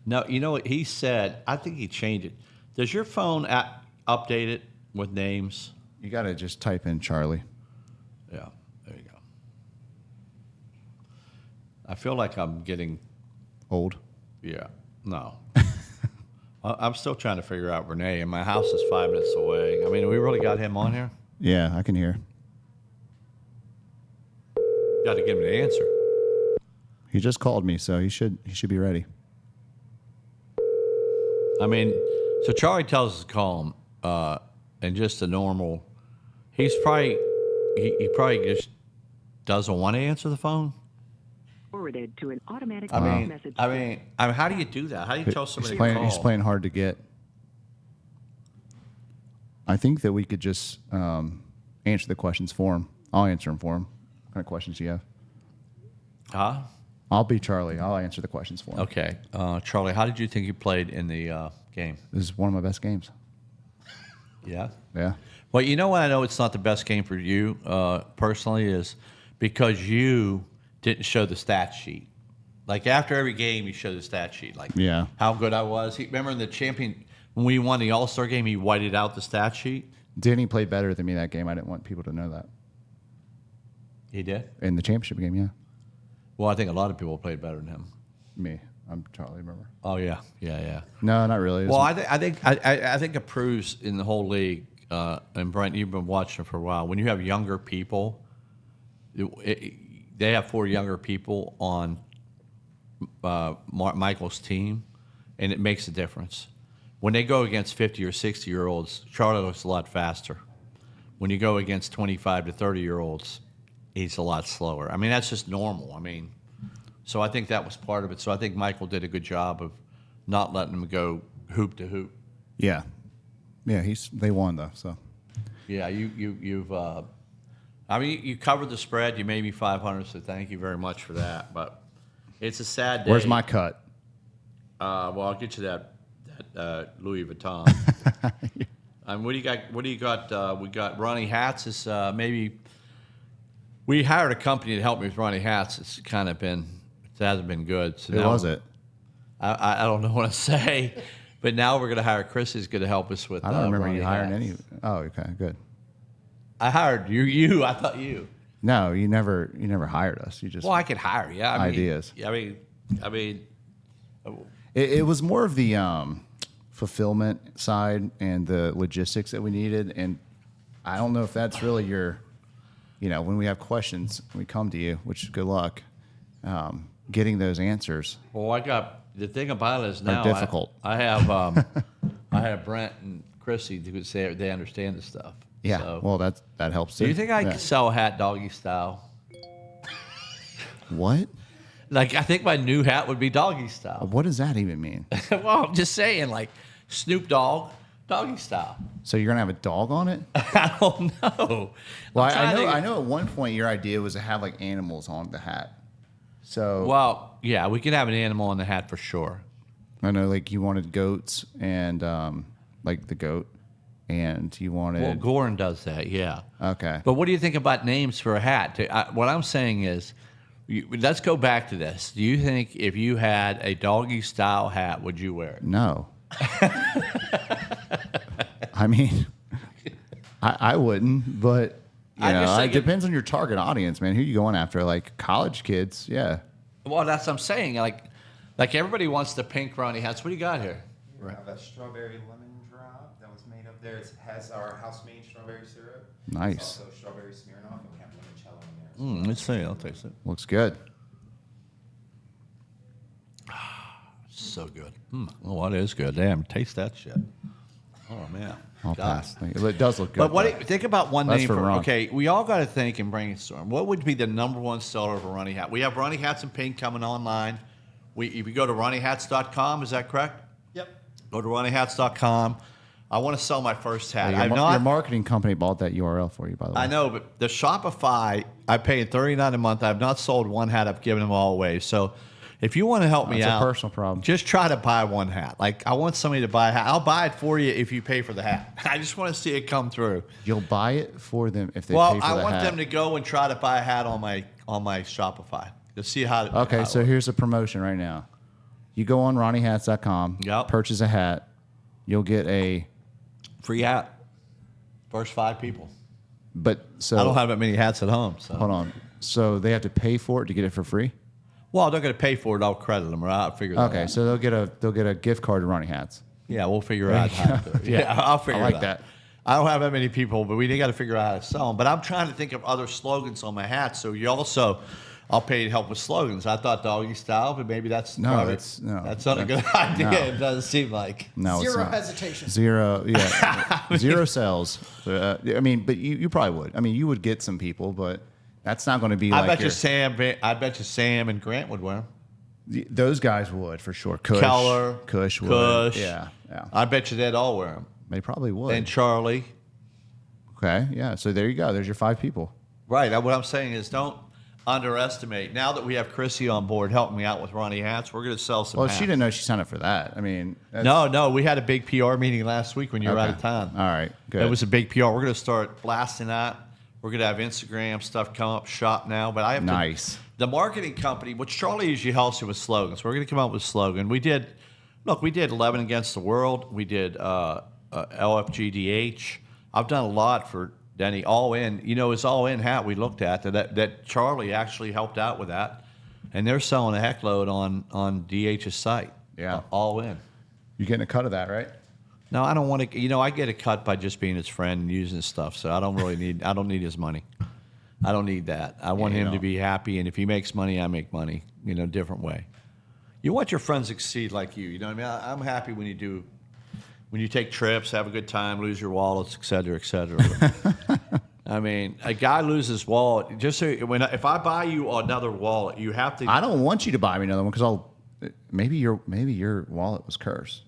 No, you know what he said? I think he changed it. Does your phone update it with names? You got to just type in Charlie. Yeah, there you go. I feel like I'm getting. Old. Yeah, no. I'm still trying to figure out Renee, and my house is 5 minutes away. I mean, we really got him on here? Yeah, I can hear. Got to give him an answer. He just called me, so he should be ready. I mean, so Charlie tells us to call him, and just a normal. He's probably he probably just doesn't want to answer the phone. Forwarded to an automatic message. I mean, how do you do that? How do you tell somebody to call? He's playing hard to get. I think that we could just answer the questions for him. I'll answer them for him. What kind of questions do you have? Huh? I'll be Charlie. I'll answer the questions for him. Okay, Charlie, how did you think you played in the game? This is one of my best games. Yeah. Yeah. Well, you know why I know it's not the best game for you personally is because you didn't show the stat sheet. Like after every game, you show the stat sheet. Like Yeah. how good I was. Remember in the champion when we won the All-Star game, he whited out the stat sheet. Danny played better than me that game. I didn't want people to know that. He did. In the championship game, yeah. Well, I think a lot of people played better than him. Me. I'm Charlie, remember? Oh yeah, yeah. No, not really. Well, I think it proves in the whole league. And Brent, you've been watching for a while. When you have younger people, they have 4 younger people on Michael's team, and it makes a difference. When they go against 50 or 60-year-olds, Charlie looks a lot faster. When you go against 25 to 30-year-olds, he's a lot slower. I mean, that's just normal. I mean, so I think that was part of it. So I think Michael did a good job of not letting him go hoop to hoop. Yeah. Yeah, they won though, so. Yeah, you've I mean, you covered the spread. You made me 500, so thank you very much for that. But it's a sad day. Where's my cut? Well, I'll get you that Louis Vuitton. What do you got? What do you got? We got Ronnie Hats. Is maybe we hired a company to help me with Ronnie Hats. It hasn't been good. So Who now, was it? I don't know what to say, but now we're going to hire Chris. Who's going to help us with. I don't remember Ronnie you hiring Hats. any. Oh, okay, good. I hired you. I thought you. No, you never hired us. You just Well, I could hire you. I mean, Ideas. I mean. It was more of the fulfillment side and the logistics that we needed, and I don't know if that's really your, when we have questions, we come to you, which good luck, getting those answers. Well, I got the thing about it is now difficult. I have Brent and Chrissy who say they understand the stuff. Yeah, So, well that helps too. do you think I Yeah. could sell a hat doggy style? What? Like I think my new hat would be doggy style. What does that even mean? Well, I'm just saying, like Snoop Dogg, doggy style. So you're gonna have a dog on it? I don't know. Well, I'm trying to- I know. At one point, your idea was to have like animals on the hat. So Well, yeah, we could have an animal on the hat for sure. I know, like you wanted goats and like the goat, and you wanted. Well, Goran does that, yeah. Okay. But what do you think about names for a hat? What I'm saying is, let's go back to this. Do you think if you had a doggy style hat, would you wear it? No. I mean, I wouldn't, but I'm just it thinking- depends on your target audience, man. Who you going after? Like college kids? Yeah. Well, that's what I'm saying. Like everybody wants the pink Ronnie hats. What do you got here? We have a strawberry lemon drop that was made up there. It has our house-made strawberry syrup. Nice. It's also strawberry Smirnoff, and we have limoncello in there. Let's see. I'll taste it. Looks good. So good. Oh, it is good. Damn, taste that shit. Oh man. I'll God. pass. It does look good. But though. think about one That's name for for Ron. okay. We all got to think and brainstorm. What would be the number one seller of a Ronnie hat? We have Ronnie Hats in pink coming online. If you go to RonnieHats.com, is that correct? Yep. Go to RonnieHats.com. I want to sell my first hat. Your, I've your not. marketing company bought that URL for you, by the way. I know, but the Shopify, I pay $39 a month. I've not sold one hat. I've given them all away. So if you want to help me That's a out, personal problem. just try to buy one hat. Like, I want somebody to buy a hat. I'll buy it for you if you pay for the hat. I just want to see it come through. You'll buy it for them if they Well, pay for I the want hat. them to go and try to buy a hat on my Shopify to see how. Okay, how so it works. here's a promotion right now. You go on RonnieHats.com, Yep. purchase a hat, you'll get a. Free hat. First 5 people. But so I don't have that many hats at home. So. hold on. So they have to pay for it to get it for free. Well, they're going to pay for it. I'll credit them, or I'll figure that Okay, out. so they'll get a gift card to Ronnie Hats. Yeah, we'll figure out how to do it. Yeah, I'll figure I like it out. that. I don't have that many people, but we got to figure out how to sell them. But I'm trying to think of other slogans on my hats. So you also, I'll pay you to help with slogans. I thought doggy style, but maybe that's No, probably- it's- no, that's not a good that's- idea. no. It doesn't seem like. No, it's Zero not. hesitation. Zero, yeah, zero sales. I mean, but you probably would. I mean, you would get some people, but that's not going to be I like bet your, I bet you Sam and Grant would wear them. those guys would for sure. Kush, Keller, Kush, would. Kush. Yeah. I bet you they'd all wear them. They probably would. And Charlie. Okay, yeah. So there you go. There's your 5 people. Right. What I'm saying is don't underestimate. Now that we have Chrissy on board helping me out with Ronnie Hats, we're going to sell some Well, hats. she didn't know she signed up for that. I mean, that's, No, we had a big PR meeting last week when you were Okay. out of town. All right, good. It was a big PR. We're going to start blasting that. We're going to have Instagram stuff come up, shop now. But I have Nice. the marketing company, which Charlie usually helps you with slogans. We're going to come up with a slogan. We did 11 Against the World. We did LFGDH. I've done a lot for Denny. All In. You know, his All In hat we looked at that Charlie actually helped out with that. And they're selling a heck load on DH's site. Yeah. All In. You're getting a cut of that, right? No, I don't want to. You know, I get a cut by just being his friend and using his stuff. So I don't really need. I don't need his money. I don't need that. I want you him to don't. be happy, and if he makes money, I make money. You know, different way. You want your friends to succeed like you. You know what I mean? I'm happy when you do. When you take trips, have a good time, lose your wallets, et cetera, et cetera. I mean, a guy loses wallet. Just so if I buy you another wallet, you have to. I don't want you to buy me another one because maybe your wallet was cursed.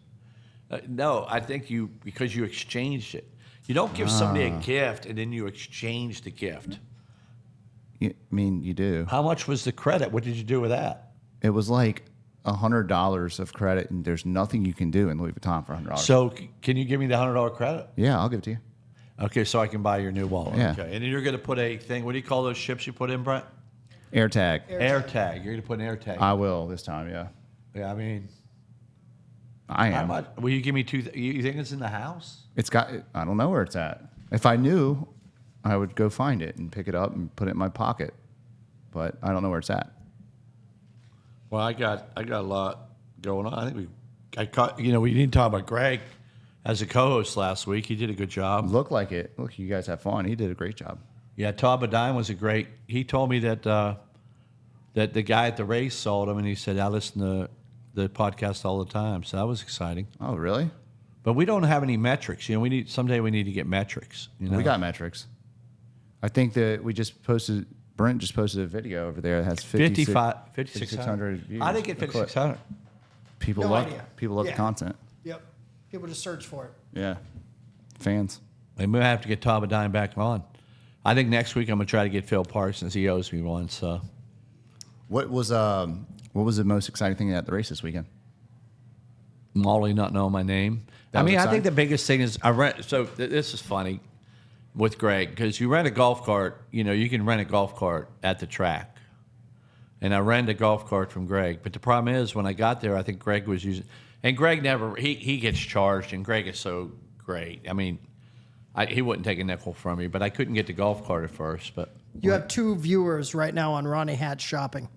No, I think because you exchanged it. You don't give somebody a gift and then you exchange the gift. I mean, you do. How much was the credit? What did you do with that? It was like $100 of credit, and there's nothing you can do in Louis Vuitton for $100. So can you give me the $100 credit? Yeah, I'll give it to you. Okay, so I can buy your new wallet. Yeah. Okay, and then you're going to put a thing. What do you call those ships you put in, Brent? AirTag. AirTag. You're going to put an AirTag. I will this time. Yeah, Yeah, I mean, I how am. much? Will you give me two? You think it's in the house? It's got. I don't know where it's at. If I knew, I would go find it and pick it up and put it in my pocket. But I don't know where it's at. Well, I got a lot going on. I think we didn't talk about Greg as a co-host last week. He did a good job. Looked like it. Look, you guys have fun. He did a great job. Yeah, Todd Badine was a great. He told me that that the guy at the race sold him, and he said, "I listen to the podcast all the time." So that was exciting. Oh, really? But we don't have any metrics. You know, someday we need to get metrics. You know? We got metrics. I think that we just posted. Brent just posted a video over there that has 5,600 views. I didn't get A clip. 5,600. People No love idea. people love Yeah. the content. Yep. People just search for it. Yeah, fans. We may have to get Todd Badine back on. I think next week I'm gonna try to get Phil Parsons. He owes me one. So What was the most exciting thing at the race this weekend? Molly not knowing my name. That I was mean, I exciting? think the biggest thing is I rent. So this is funny with Greg because you rent a golf cart. You know, you can rent a golf cart at the track, and I rented a golf cart from Greg. But the problem is when I got there, I think Greg was using, and Greg never he gets charged, and Greg is so great. I mean, he wouldn't take a nickel from me, but I couldn't get the golf cart at first. But You have 2 viewers right now on Ronnie Hats shopping.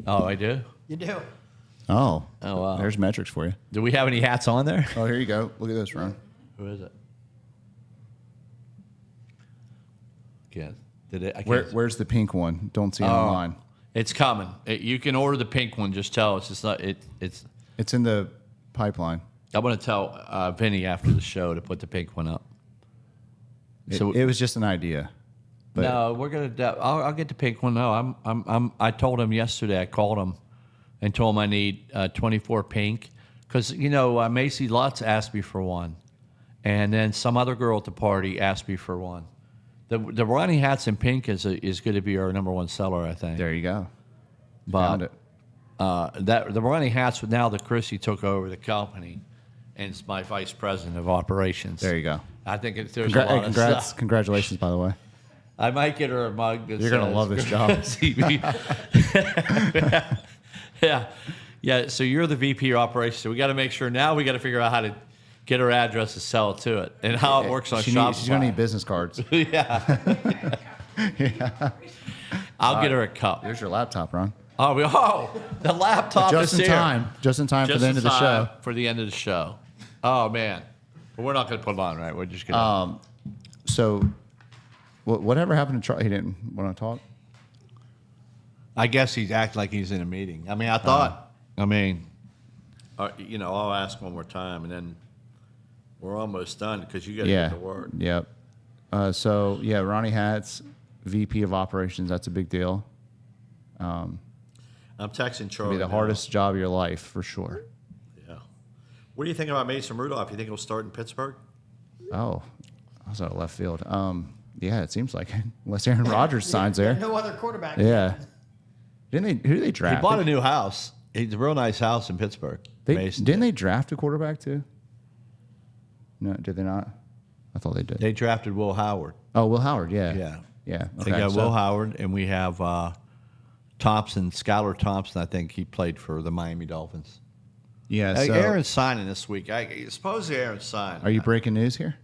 oh, I do. You do. Oh, wow. There's metrics for you. Do we have any hats on there? Oh, here you go. Look at this, Ron. Who is it? Again, did it? I can't. Where's the pink one? Don't see it online. It's coming. You can order the pink one. Just tell us. It's not. It's. It's in the pipeline. I'm going to tell Vinny after the show to put the pink one up. It was just an idea. But No, we're gonna. I'll get the pink one. No, I told him yesterday. I called him and told him I need 24 pink because Macy Lutz asked me for one, and then some other girl at the party asked me for one. The Ronnie Hats in pink is going to be our #1 seller, I think. There you go. But Found it. the Ronnie Hats, now that Chrissy took over the company, and is my vice president of operations. There you go. I think there's a lot of Congrats! stuff. Congratulations, by the way. I might get her a mug. That You're gonna says love this job. yeah. So you're the VP of operations. So we got to make sure now. We got to figure out how to get her address to sell it to it, and how it works on Shopify. She's gonna need business cards. Yeah. I'll get her a cup. There's your laptop, Ron. Oh, the laptop Just is in here. time. Just in time for the end of the show. For the end of the show. Oh man, but we're not going to put it on, right? We're just going to. So, whatever happened to Charlie? He didn't want to talk. I guess he's acting like he's in a meeting. I mean, I thought. I'll ask one more time, and then we're almost done because you got to Yeah. get to work. Yep. Ronnie Hats, VP of Operations. That's a big deal. I'm texting Charlie. Be the now. hardest job of your life for sure. Yeah. What do you think about Mason Rudolph? You think he'll start in Pittsburgh? Oh, I was out of left field. Yeah, it seems like it. Unless Aaron Rodgers signs there. No other quarterback. Yeah. Who did they draft? He bought a new house. It's a real nice house in Pittsburgh. Mason Didn't did. they draft a quarterback too? No, did they not? I thought they did. They drafted Will Howard. Oh, Will Howard. Yeah. Yeah. Yeah. They got Will Howard, and we have Skylar Thompson. I think he played for the Miami Dolphins. Yeah. Hey, So, Aaron's signing this week. Supposedly Aaron's signing. are you breaking news here?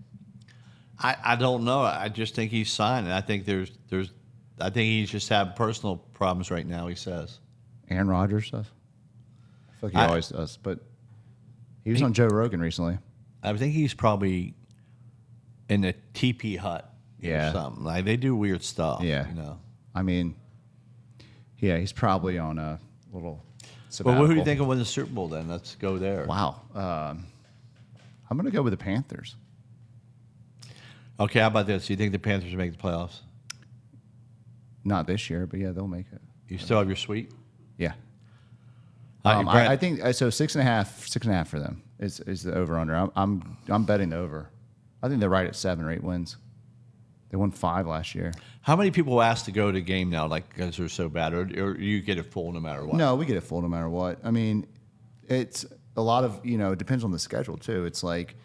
I don't know. I just think he's signing. I think I think he's just having personal problems right now. He says. Aaron Rodgers does. I feel like he always does, but he was on Joe Rogan recently. I think he's probably in the TP hut. Yeah. Or something. Like they do weird stuff. Yeah. You know. I mean, yeah, he's probably on a little Well, sabbatical. who do you think will win the Super Bowl then? Let's go there. Wow. I'm going to go with the Panthers. Okay, how about this? Do you think the Panthers will make the playoffs? Not this year, but yeah, they'll make it. You still have your suite? Yeah. Brent- I think so. 6.5 for them is the over under. I'm betting the over. I think they're right at 7 or 8 wins. They won 5 last year. How many people ask to go to the game now, like because they're so bad, or you get it full no matter what? No, we get it full no matter what. I mean, it's a lot of it depends on the schedule too. It's like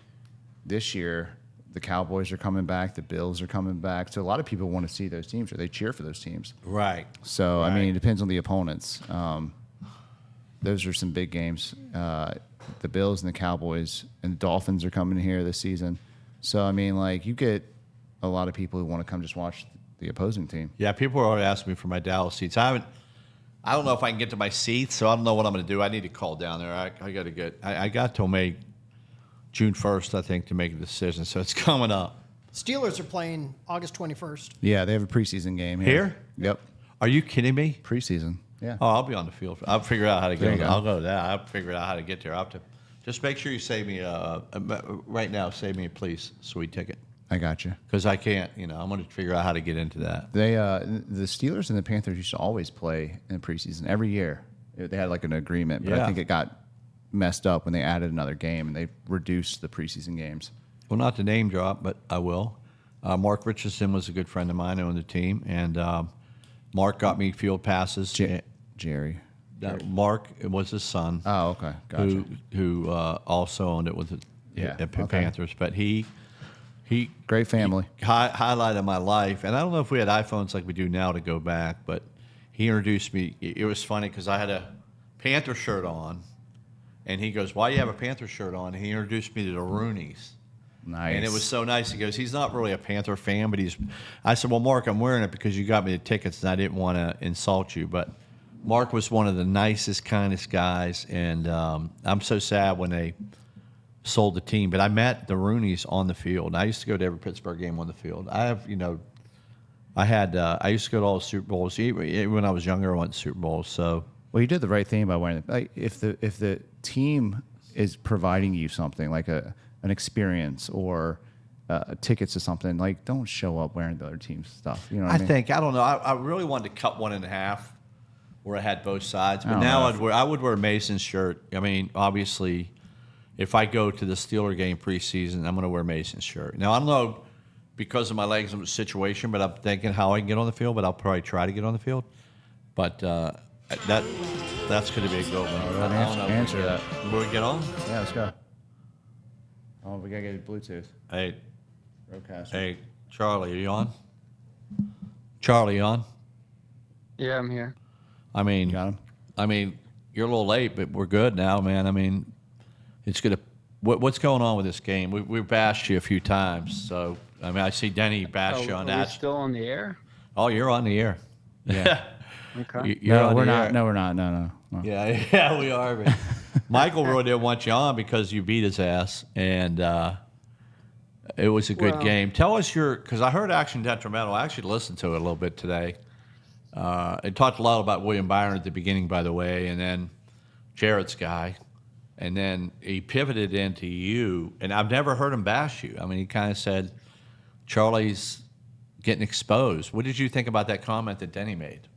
this year the Cowboys are coming back, the Bills are coming back, so a lot of people want to see those teams or they cheer for those teams. Right. So Right. I mean, it depends on the opponents. Those are some big games. The Bills and the Cowboys and the Dolphins are coming here this season. So I mean, like you get a lot of people who want to come just watch the opposing team. Yeah, people are already asking me for my Dallas seats. I don't know if I can get to my seats, so I don't know what I'm going to do. I need to call down there. I got to get. I got till June 1st, I think, to make a decision. So it's coming up. Steelers are playing August 21st. Yeah, they have a preseason game Here? Yep, Are you kidding me? preseason. Yeah. Oh, I'll be on the field. I'll figure out how to There get. you go. I'll go to that. I'll figure out how to get there. I'll have to just make sure you save me. Right now, save me a please sweet ticket I got you. because I can't. I'm going to figure out how to get into that. They the Steelers and the Panthers used to always play in preseason every year. They had like an agreement, but Yeah. I think it got messed up when they added another game and they reduced the preseason games. Well, not to name drop, but I will. Mark Richardson was a good friend of mine on the team, and Mark got me field passes. Jerry. Mark was his son. Oh, okay. Gotcha. Who also owned it with the Yeah, the okay. Panthers, but he Great family. highlight of my life, and I don't know if we had iPhones like we do now to go back, but he introduced me. It was funny because I had a Panther shirt on, and he goes, "Why do you have a Panther shirt on?" And he introduced me to the Roonies. Nice. And it was so nice. He goes, he's not really a Panther fan, but I said, well, Mark, I'm wearing it because you got me the tickets, and I didn't want to insult you. But Mark was one of the nicest, kindest guys, and I'm so sad when they sold the team. But I met the Roonies on the field. I used to go to every Pittsburgh game on the field. I used to go to all the Super Bowls. Even when I was younger, I went to Super Bowls. So Well, you did the right thing by wearing it. Like if the team is providing you something like an experience or tickets to something, like don't show up wearing the other team's stuff. You know what I mean? I don't know. I really wanted to cut one in half where I had both sides, but I don't now know. I would wear Mason's shirt. I mean, obviously, if I go to the Steeler game preseason, I'm going to wear Mason's shirt. Now, I don't know because of my legs and situation, but I'm thinking how I can get on the field, but I'll probably try to get on the field. But that's going to be a good one. Go ahead and answer that. Will we get on? Yeah, let's go. Oh, we gotta get Bluetooth. Hey, Roadcaster. hey, Charlie, are you on? Charlie, you on? Yeah, I'm here. I mean, Got him. You're a little late, but we're good now, man. I mean, it's gonna. What's going on with this game? We've bashed you a few times, so I mean, I see Denny bash you on Are we that. still on the air? Oh, you're on the air. Yeah. Okay. You're No, on we're the not. air. No, we're not. No. Yeah, we are. But Michael really didn't want you on because you beat his ass, and it was a good Well- game. Tell us because I heard Action Detrimental. I actually listened to it a little bit today. It talked a lot about William Byron at the beginning, by the way, and then Jarrett's guy, and then he pivoted into you. And I've never heard him bash you. I mean, he kind of said Charlie's getting exposed. What did you think about that comment that Denny made?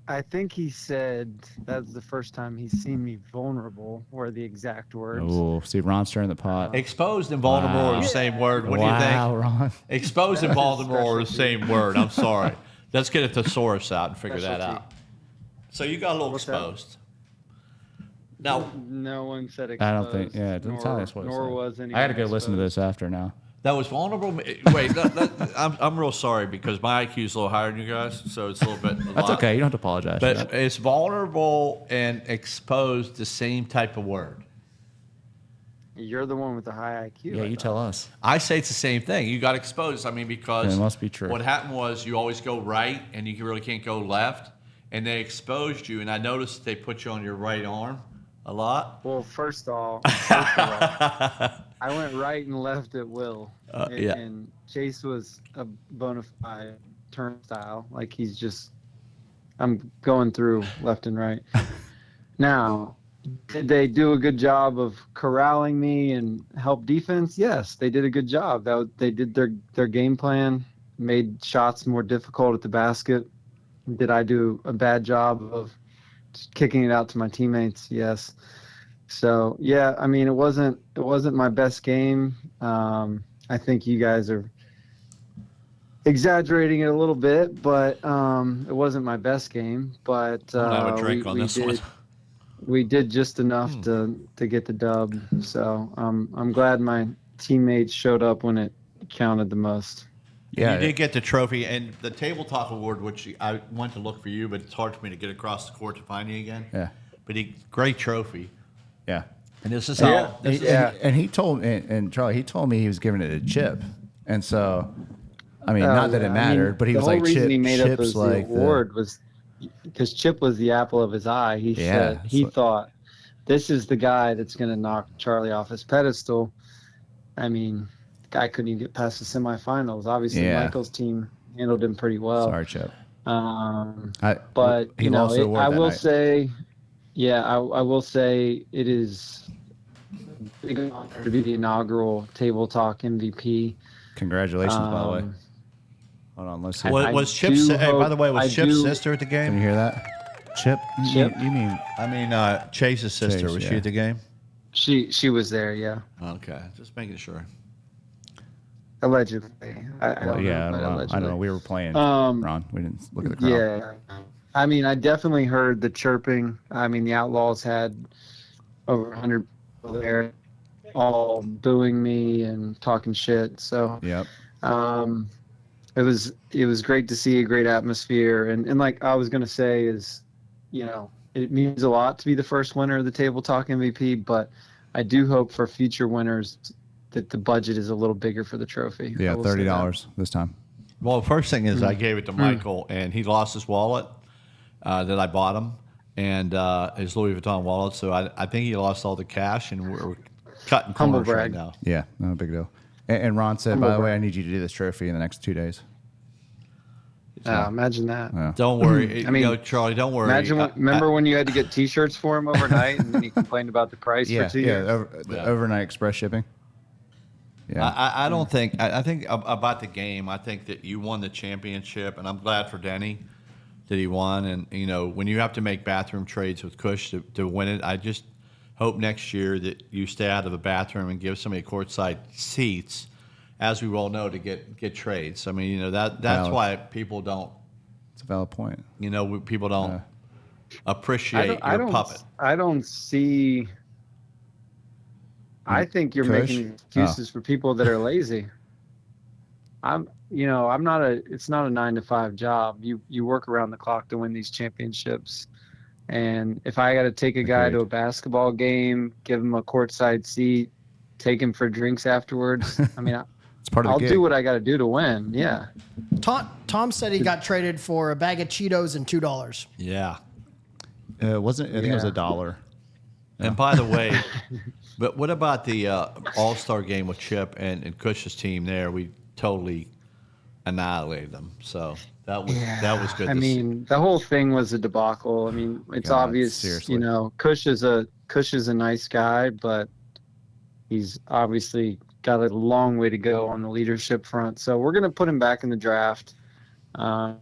I think he said that's the first time he's seen me vulnerable, were the exact words. Oh, see, Ron's stirring the pot. Exposed and vulnerable are the same word. What do you Wow, think? Ron. Exposed and vulnerable are the same word. I'm sorry. Let's get a thesaurus out and figure that Specialty. out. So you got a little What's that? exposed. Now, No one said exposed. I don't think. Yeah, it doesn't tell us what it Nor said. was anyone I got to go listen to exposed. this after now. that was vulnerable. Wait, I'm real sorry because my IQ is a little higher than you guys, so it's a little bit. That's okay. You don't have to apologize. for But that. is vulnerable and exposed the same type of word? You're the one with the high IQ. Yeah, I you thought. tell us. I say it's the same thing. You got exposed. I mean, because It must be true. What happened was you always go right, and you really can't go left, and they exposed you. And I noticed they put you on your right arm a lot. Well, first of all, I went right and left at will. And, yeah. and Chase was a bona fide turnstile. Like I'm going through left and right. Now, did they do a good job of corralling me and help defense? Yes, they did a good job. They did their game plan, made shots more difficult at the basket. Did I do a bad job of kicking it out to my teammates? Yes. So yeah, I mean, it wasn't my best game. I think you guys are exaggerating it a little bit, but it wasn't my best game. But I'm gonna have a drink on this one. we did just enough to get the dub. So I'm glad my teammates showed up when it counted the most. Yeah, you did get the trophy and the Table Talk Award, which I went to look for you, but it's hard for me to get across the court to find you again. Yeah. But great trophy. Yeah. And this is how. This is, And he told and Charlie, he told me he was giving it a chip, and so, I mean, not that it mattered, but he was like, the whole reason he made up chips as like the award was because Chip was the apple of his eye. He said he thought this is the guy that's going to knock Charlie off his pedestal. I mean, the guy couldn't even get past the semifinals. Obviously, Michael's team handled him pretty well. Sorry, Chip. But he you know, lost the award I that will night. say, yeah, I will say it is a big honor to be the inaugural Table Talk MVP. Congratulations, by the way. Hold on, let's see. was Chip? do Hey, by the way, was I Chip's do- sister at the Can you game? hear that? Chip? Chip? You mean I mean, Chase's sister. Chase, Was she yeah. at the game? She was there, yeah, Okay, just making sure. allegedly. I don't know, yeah, I but don't know. I allegedly. don't know. We were playing, Um, Ron. We didn't look at the crowd. Yeah, I mean, I definitely heard the chirping. I mean, the Outlaws had over 100 people there, all booing me and talking shit. So Yep. it was great to see, a great atmosphere, and like I was gonna say is, you know, it means a lot to be the first winner of the Table Talk MVP, but I do hope for future winners that the budget is a little bigger for the trophy. I Yeah, will say that. $30 this time. Well, the first thing is I gave it to Michael, and he lost his wallet that I bought him, and his Louis Vuitton wallet. So I think he lost all the cash, and we're cutting Humble corners right brag. now. Yeah, no big deal. And Ron said, by the way, I need you to do this trophy in the next 2 days. Imagine that. Yeah. Don't worry. I mean, Charlie, don't worry. Imagine remember when you had to get T-shirts for him overnight, and then he complained about the price Yeah, for 2 yeah, years. the overnight express shipping. Yeah. I don't think. I think about the game. I think that you won the championship, and I'm glad for Denny that he won. And you know, when you have to make bathroom trades with Kush to win it, I hope next year that you stay out of the bathroom and give somebody courtside seats, as we all know, to get trades. I mean, that's Valid. why people don't, It's a valid point. people don't appreciate your puppet. I don't see. I think you're Kush? making excuses for people that are lazy. I'm not it's not a 9 to 5 job. You work around the clock to win these championships. And if I got to take a guy Agreed. to a basketball game, give him a courtside seat, take him for drinks afterwards, I mean, It's part of the I'll gig. do what I got to do to win. Yeah. Tom said he got traded for a bag of Cheetos and $2. Yeah. Wasn't. I think it was Yeah. $1. And by the way, but what about the All-Star game with Chip and Cush's team there? We totally annihilated them. So that was good. I to see. mean, the whole thing was a debacle. I mean, it's God, obvious, seriously. Kush is a nice guy, but he's obviously got a long way to go on the leadership front. So we're going to put him back in the draft. Well,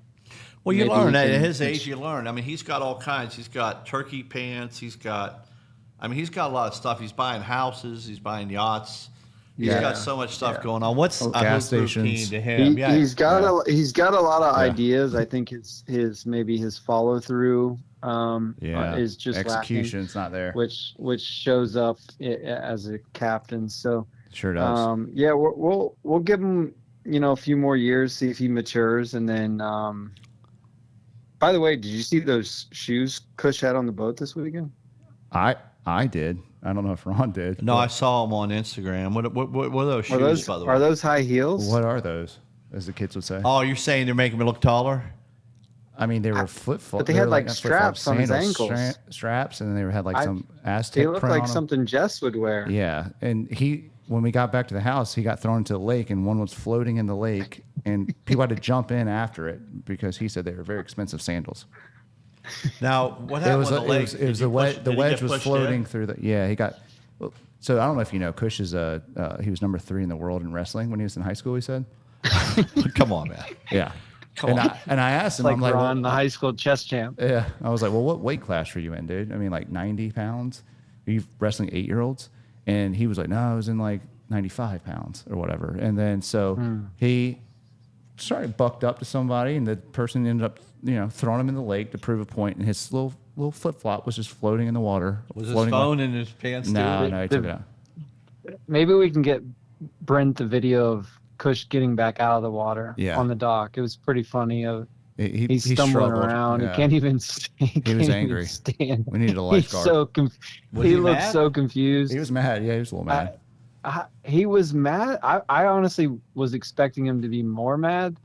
you maybe learn he at can- his age. You learn. I mean, he's got all kinds. He's got turkey pants. He's got a lot of stuff. He's buying houses. He's buying yachts. He's Yeah. got so much stuff Yeah. going on. What's a gas hoop group stations. key to him? He's got a lot of Yeah. ideas. I think his follow through is just Execution's not there. lacking, which shows up as a captain. So Sure does. yeah, we'll give him a few more years, see if he matures, and then. By the way, did you see those shoes Kush had on the boat this weekend? I did. I don't know if Ron did. No, but I saw him on Instagram. What are those shoes, Are those by the way? are those high heels? What are those, as the kids would say? Oh, you're saying they're making me look taller? I mean, they were flip-flops. But they had, like, straps on his ankles. Straps, and they had like some Aztec They look print like on 'em. something Jess would wear. Yeah, and when we got back to the house, he got thrown into the lake, and one was floating in the lake, and people had to jump in after it because he said they were very expensive sandals. Now, what happened with the leg? It Did was you the wedge. push- The did he wedge get was pushed floating in? through the. Yeah, he got. So I don't know if you know, Kush is he was number 3 in the world in wrestling when he was in high school. He said. Come on, man. Yeah. Come and on. I asked him, Like I'm like, Ron, the well, high school chess champ. yeah. I was like, well, what weight class were you in, dude? I mean, like 90 pounds? Are you wrestling 8-year-olds? And he was like, no, I was in like 95 pounds or whatever. And then so he started bucked up to somebody, and the person ended up, throwing him in the lake to prove a point. And his little flip flop was just floating in the water. Was his floating phone in his pants No, too? no, he took it out. Maybe we can get Brent the video of Kush getting back out of the water Yeah. on the dock. It was pretty funny. He's He stumbling struggled. around. Yeah. He can't even. He can't even angry. stand. We needed a He's lifeguard. so Was he he looked mad? so confused. He was mad. Yeah, he was a little mad. He was mad. I honestly was expecting him to be more mad,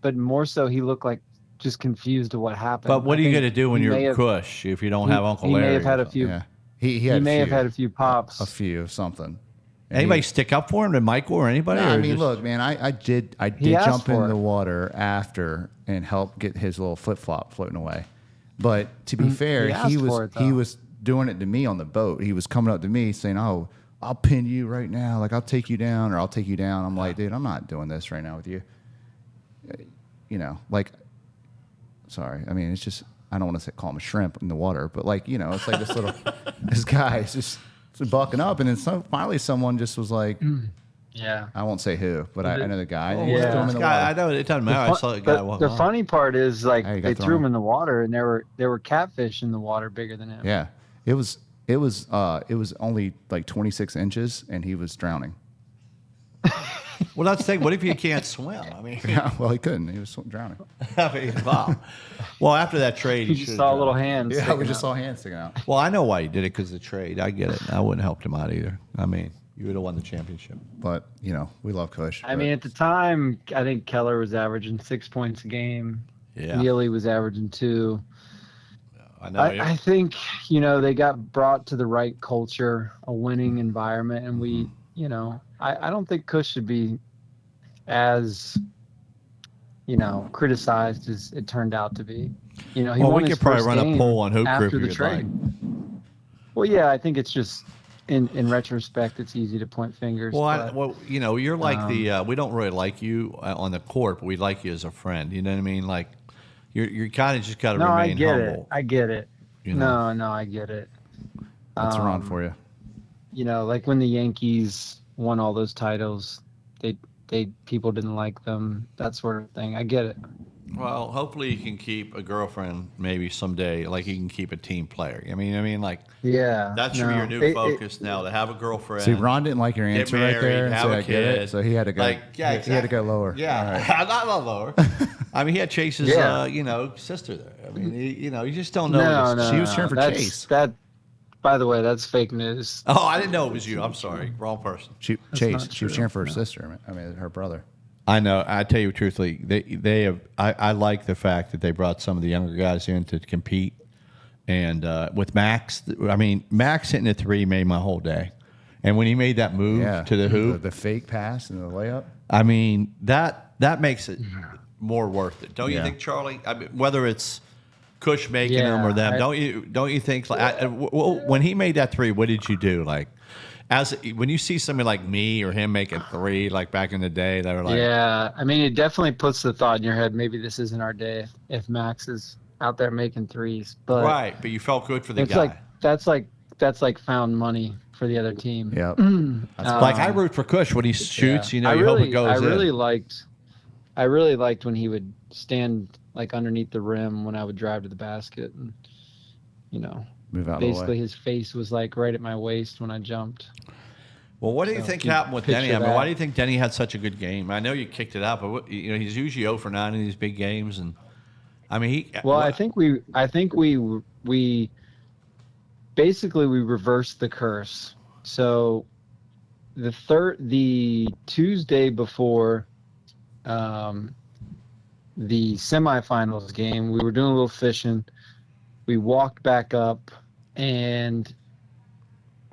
but more so he looked like just confused of what happened. But what I are you think going to do when he may you're have- Kush if you don't have Uncle he Larry? may have had or a few. Yeah. He He had may have few. had a few pops. A few, something. And Anybody he- stick up for him? Did Michael or anybody? No, I or mean, just- look, man, I did He asked jump in for the it. water after and help get his little flip flop floating away. But to be fair, asked he for it, he though. was doing it to me on the boat. He was coming up to me saying, "Oh, I'll pin you right now. Like I'll take you down, or I'll take you down." I'm like, dude, I'm not doing this right now with you. Sorry. I mean, it's just I don't want to call him a shrimp in the water, but it's like this little this guy is just bucking up, and then finally someone just was like. Yeah. I won't say who, but I know the guy. and he Yeah. just threw him in This the guy, water. I know it doesn't matter. I saw the guy walk The on. funny part is like Hey, you got they thrown threw him in. in the water and there were catfish in the water bigger than him. Yeah, it was only like 26 inches, and he was drowning. Well, that's the thing. What if you can't swim? I mean, Yeah, well, he couldn't. He was drowning. wow. Well, after that trade, You he just should saw a little hand. Yeah, sticking we just out. saw hands sticking out. Well, I know why he did it because of the trade. I get it. I wouldn't have helped him out either. I mean, you would have won the championship. But we love Kush. I mean, at the time, I think Keller was averaging 6 points a game. Yeah, Neely was averaging 2. I know. I think they got brought to the right culture, a winning environment, and we, I don't think Kush should be as criticized as it turned out to be. He well, won we his could probably first run a game poll on Hoop after Group the if you'd trade. like. Well, yeah, I think it's just in retrospect, it's easy to point fingers. Well, but, you're like we don't really like you on the court, but we like you as a friend. You know what I mean? Like, you're kind of just got to no, I remain get humble. it. I get it. You know? No, I get it. That's around for you. You know, like when the Yankees won all those titles, they people didn't like them, that sort of thing. I get it. Well, hopefully he can keep a girlfriend maybe someday, like he can keep a team player. I mean, like Yeah. that should be your new focus now, to have a girlfriend. See, Ron didn't like your get answer right married, there. have So a I get it. kid. So he had to go. Like, yeah, he had to go exactly. lower. Yeah, All right. not lower. I mean, he had Chase's, sister there. I mean, you just don't know. No, this- no, She was cheering for that's, Chase. That, by the way, that's fake news. Oh, I didn't know it was you. I'm sorry, wrong person. Chase. not She was true. cheering for her sister. I mean, her brother. I know. I tell you truthfully, they have. I like the fact that they brought some of the younger guys in to compete, and with Max, I mean, Max hitting a three made my whole day, and when he made that move Yeah. to the hoop, The fake pass and the layup. I mean that makes it more worth it, don't you Yeah. think, Charlie? I mean, whether it's Kush making them or them, don't you think? Like, when he made that three, what did you do? Like, when you see somebody like me or him make a three, like back in the day, they were like, Yeah, I mean, it definitely puts the thought in your head. Maybe this isn't our day if Max is out there making threes. But right. But you felt good for the it's guy. that's like found money for the other team. Yeah. Like I root for Kush when he shoots. You know, you hope it goes I in. really liked when he would stand like underneath the rim when I would drive to the basket, and Move out of the basically way. his face was like right at my waist when I jumped. Well, what do you So, think you happened with Denny? picture I mean, why that. do you think Denny had such a good game? I know you kicked it out, but he's usually 0 for 9 in these big games, and I mean, I think we basically we reversed the curse. So the Tuesday before the semifinals game, we were doing a little fishing. We walked back up, and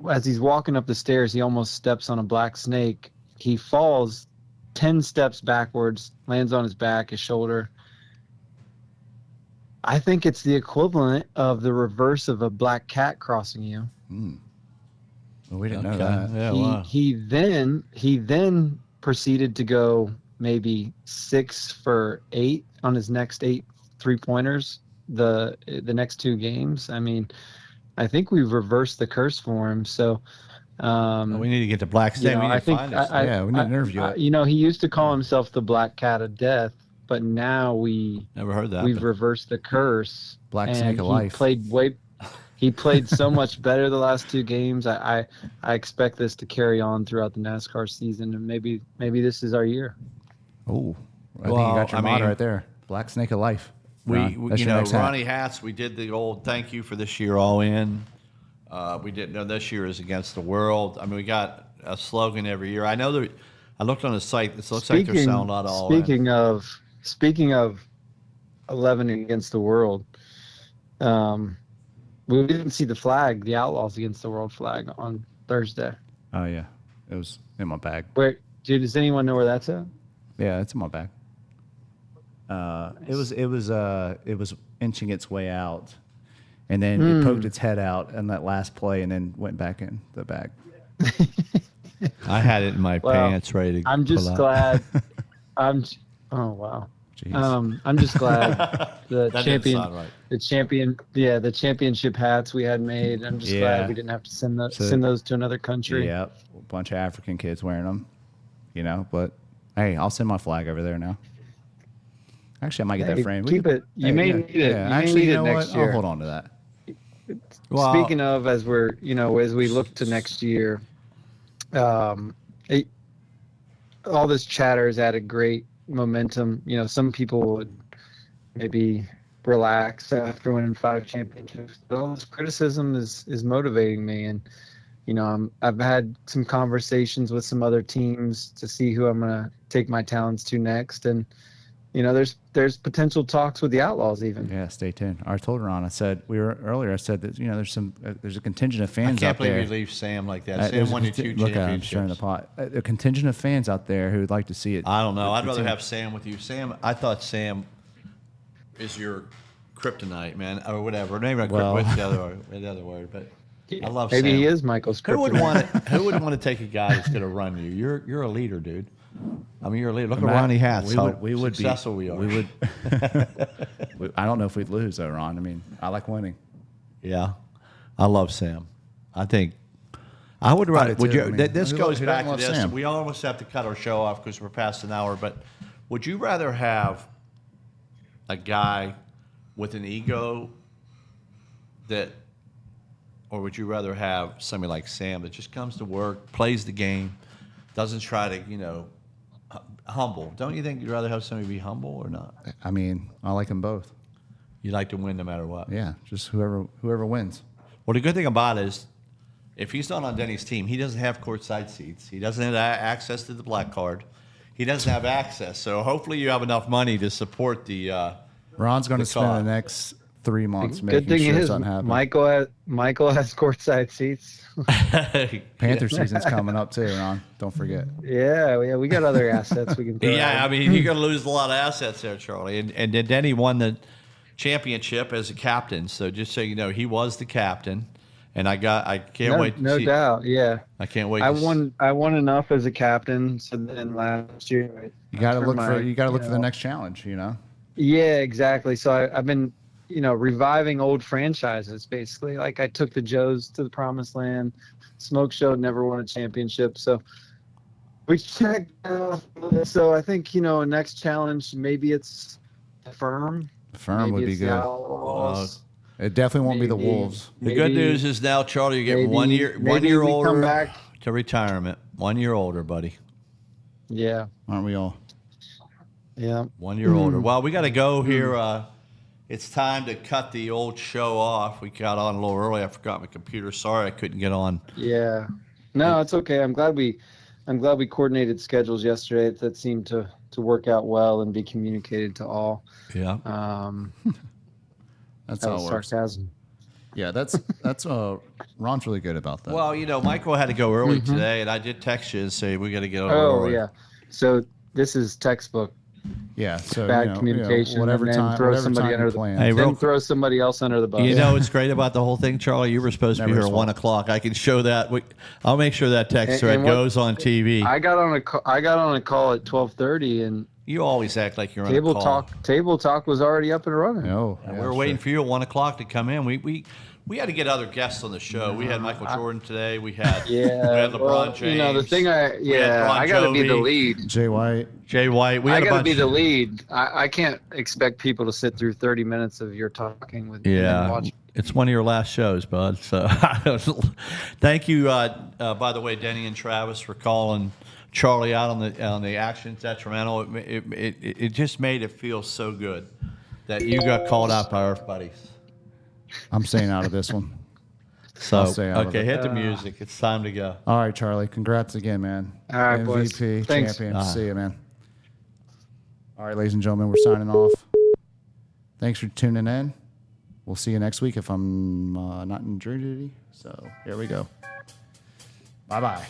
as he's walking up the stairs, he almost steps on a black snake. He falls 10 steps backwards, lands on his back, his shoulder. I think it's the equivalent of the reverse of a black cat crossing you. Well, we didn't know that. Yeah, he, wow. he then proceeded to go maybe 6 for 8 on his next 8 3-pointers the next 2 games. I mean, I think we've reversed the curse for him. So we need to get to Black Stain. We need I to think find us. Yeah, we need to interview it. he used to call himself the Black Cat of Death, but now Never heard that. we've but- reversed the curse. Black and Snake of he Life. He played so much better the last 2 games. I expect this to carry on throughout the NASCAR season, and maybe this is our year. Oh, I think Well, you got your I motto mean- right there. Black Snake of Life. We Ron, that's you your know, next hat. Ronnie Hats, we did the old thank you for this year all in. We didn't know this year is against the world. I mean, we got a slogan every year. I know that I looked on the site. This looks like they're selling out all in. Speaking of 11 against the world, we didn't see the flag, the Outlaws against the world flag on Thursday. Oh yeah, it was in my bag. Where, dude, does anyone know where that's at? Yeah, it's in my bag. It was inching its way out, and then it poked its head out in that last play, and then went back in the bag. I had it in my Well, pants ready to I'm just pull out. glad. Oh wow. Jeez. I'm just glad the That didn't sound right. the championship hats we had made. I'm just Yeah. glad we didn't have to send those to another country. Yeah, a bunch of African kids wearing them. But hey, I'll send my flag over there now. Actually, I might get Hey, that framed. keep it. You may need it. You may Actually, need you it know next what? year. I'll hold on to that. Well, Speaking of, as we look to next year, all this chatter has added great momentum. Some people would maybe relax after winning 5 championships. But all this criticism is motivating me, and I've had some conversations with some other teams to see who I'm gonna take my talents to next, and there's potential talks with the Outlaws even. Yeah, stay tuned. I told Ron. I said I said that there's a contingent of I fans can't out believe there. you leave Sam like that. Sam There's a won you 2 look, I'm stirring the championships. pot. A contingent of fans out there who would like to see it. I don't know. I'd rather team. have Sam with you. Sam, I thought Sam is your kryptonite, man, or whatever. Maybe not Well- what's the other word, but I love Maybe Sam. he is Michael's Who would kryptonite. want to take a guy that's going to run you? You're a leader, dude. I mean, you're a leader. Look at Matt, Ronnie Hats. we would be successful we are. We would. I don't know if we'd lose though, Ron. I mean, I like winning. Yeah, I love Sam. I think I would rather. do Would too. you? I mean, This who goes doesn't back to love this. Sam? We almost have to cut our show off because we're past an hour. But would you rather have a guy with an ego or would you rather have somebody like Sam that just comes to work, plays the game, doesn't try to, humble? Don't you think you'd rather have somebody be humble or not? I mean, I like them both. You like to win no matter what. Yeah, just whoever wins. Well, the good thing about it is, if he's not on Denny's team, he doesn't have courtside seats. He doesn't have access to the black card. He doesn't have access. So hopefully you have enough money to support the. Ron's going to The spend car. the next 3 months Good making thing sure is something happens. Michael has courtside seats. Panther season's coming up too, Ron. Don't forget. Yeah, we got other assets we can throw Yeah, out. I mean, you're going to lose a lot of assets there, Charlie. And then Denny won the championship as a captain. So just so you know, he was the captain. And I can't wait to No see. doubt, yeah. I can't wait. I to see- won enough as a captain. So then last year, You got to look for you the know. next challenge. Yeah, exactly. So I've been, reviving old franchises basically. Like I took the Joes to the promised land. Smoke Show never won a championship. So we checked out. So I think, a next challenge, maybe it's the Firm. Firm Maybe would be it's the good. Outlaws. It definitely won't be the Maybe- Wolves. The good news is now, Charlie, you're getting maybe- 1 year maybe we older come back. to retirement. 1 year older, buddy. Yeah. Aren't we all? Yeah. 1 year older. Well, we got to go here. It's time to cut the old show off. We got on a little early. I forgot my computer. Sorry, I couldn't get on. Yeah. No, it's okay. I'm glad we coordinated schedules yesterday. That seemed to work out well and be communicated to all. Yeah. That's That how was it works. sarcasm. Yeah, that's Ron's really good about that. Well, Michael had to go early today, and I did text you and say we got to get over. Oh early. yeah. So this is textbook yeah, so bad communication. whatever and then time, throw whatever somebody time under you the plan. Hey, then real- throw somebody else under the bus. You know what's great about the whole thing, Charlie? You were supposed to be Never here at his 1 fault. o'clock. I can show that. I'll make sure that text And- thread and what- goes on TV. I got on a call at 12:30 and You always act like you're on table a call. talk was already up and running. Oh, And yeah, we were waiting sure. for you at 1 o'clock to come in. We had to get other guests on the show. We had Michael Jordan today. We had we had LeBron well, James. the thing had Bon I got to be the Jovi. lead. Jay White. Jay White. We I had a got to bunch. be the lead. I can't expect people to sit through 30 minutes of your talking with me and Yeah, watch. it's one of your last shows, bud. So thank you, by the way, Denny and Travis, for calling Charlie out on the actions detrimental. It just made it feel so good that you got called out by our buddies. I'm staying out of this one. So I'll stay out of okay, it. hit the music. It's time to go. All right, Charlie. Congrats again, man. All right, boys. MVP, Thanks. champion. See you, man. All right, ladies and gentlemen, we're signing off. Thanks for tuning in. We'll see you next week if I'm not in jury duty. So here we go. Bye-bye.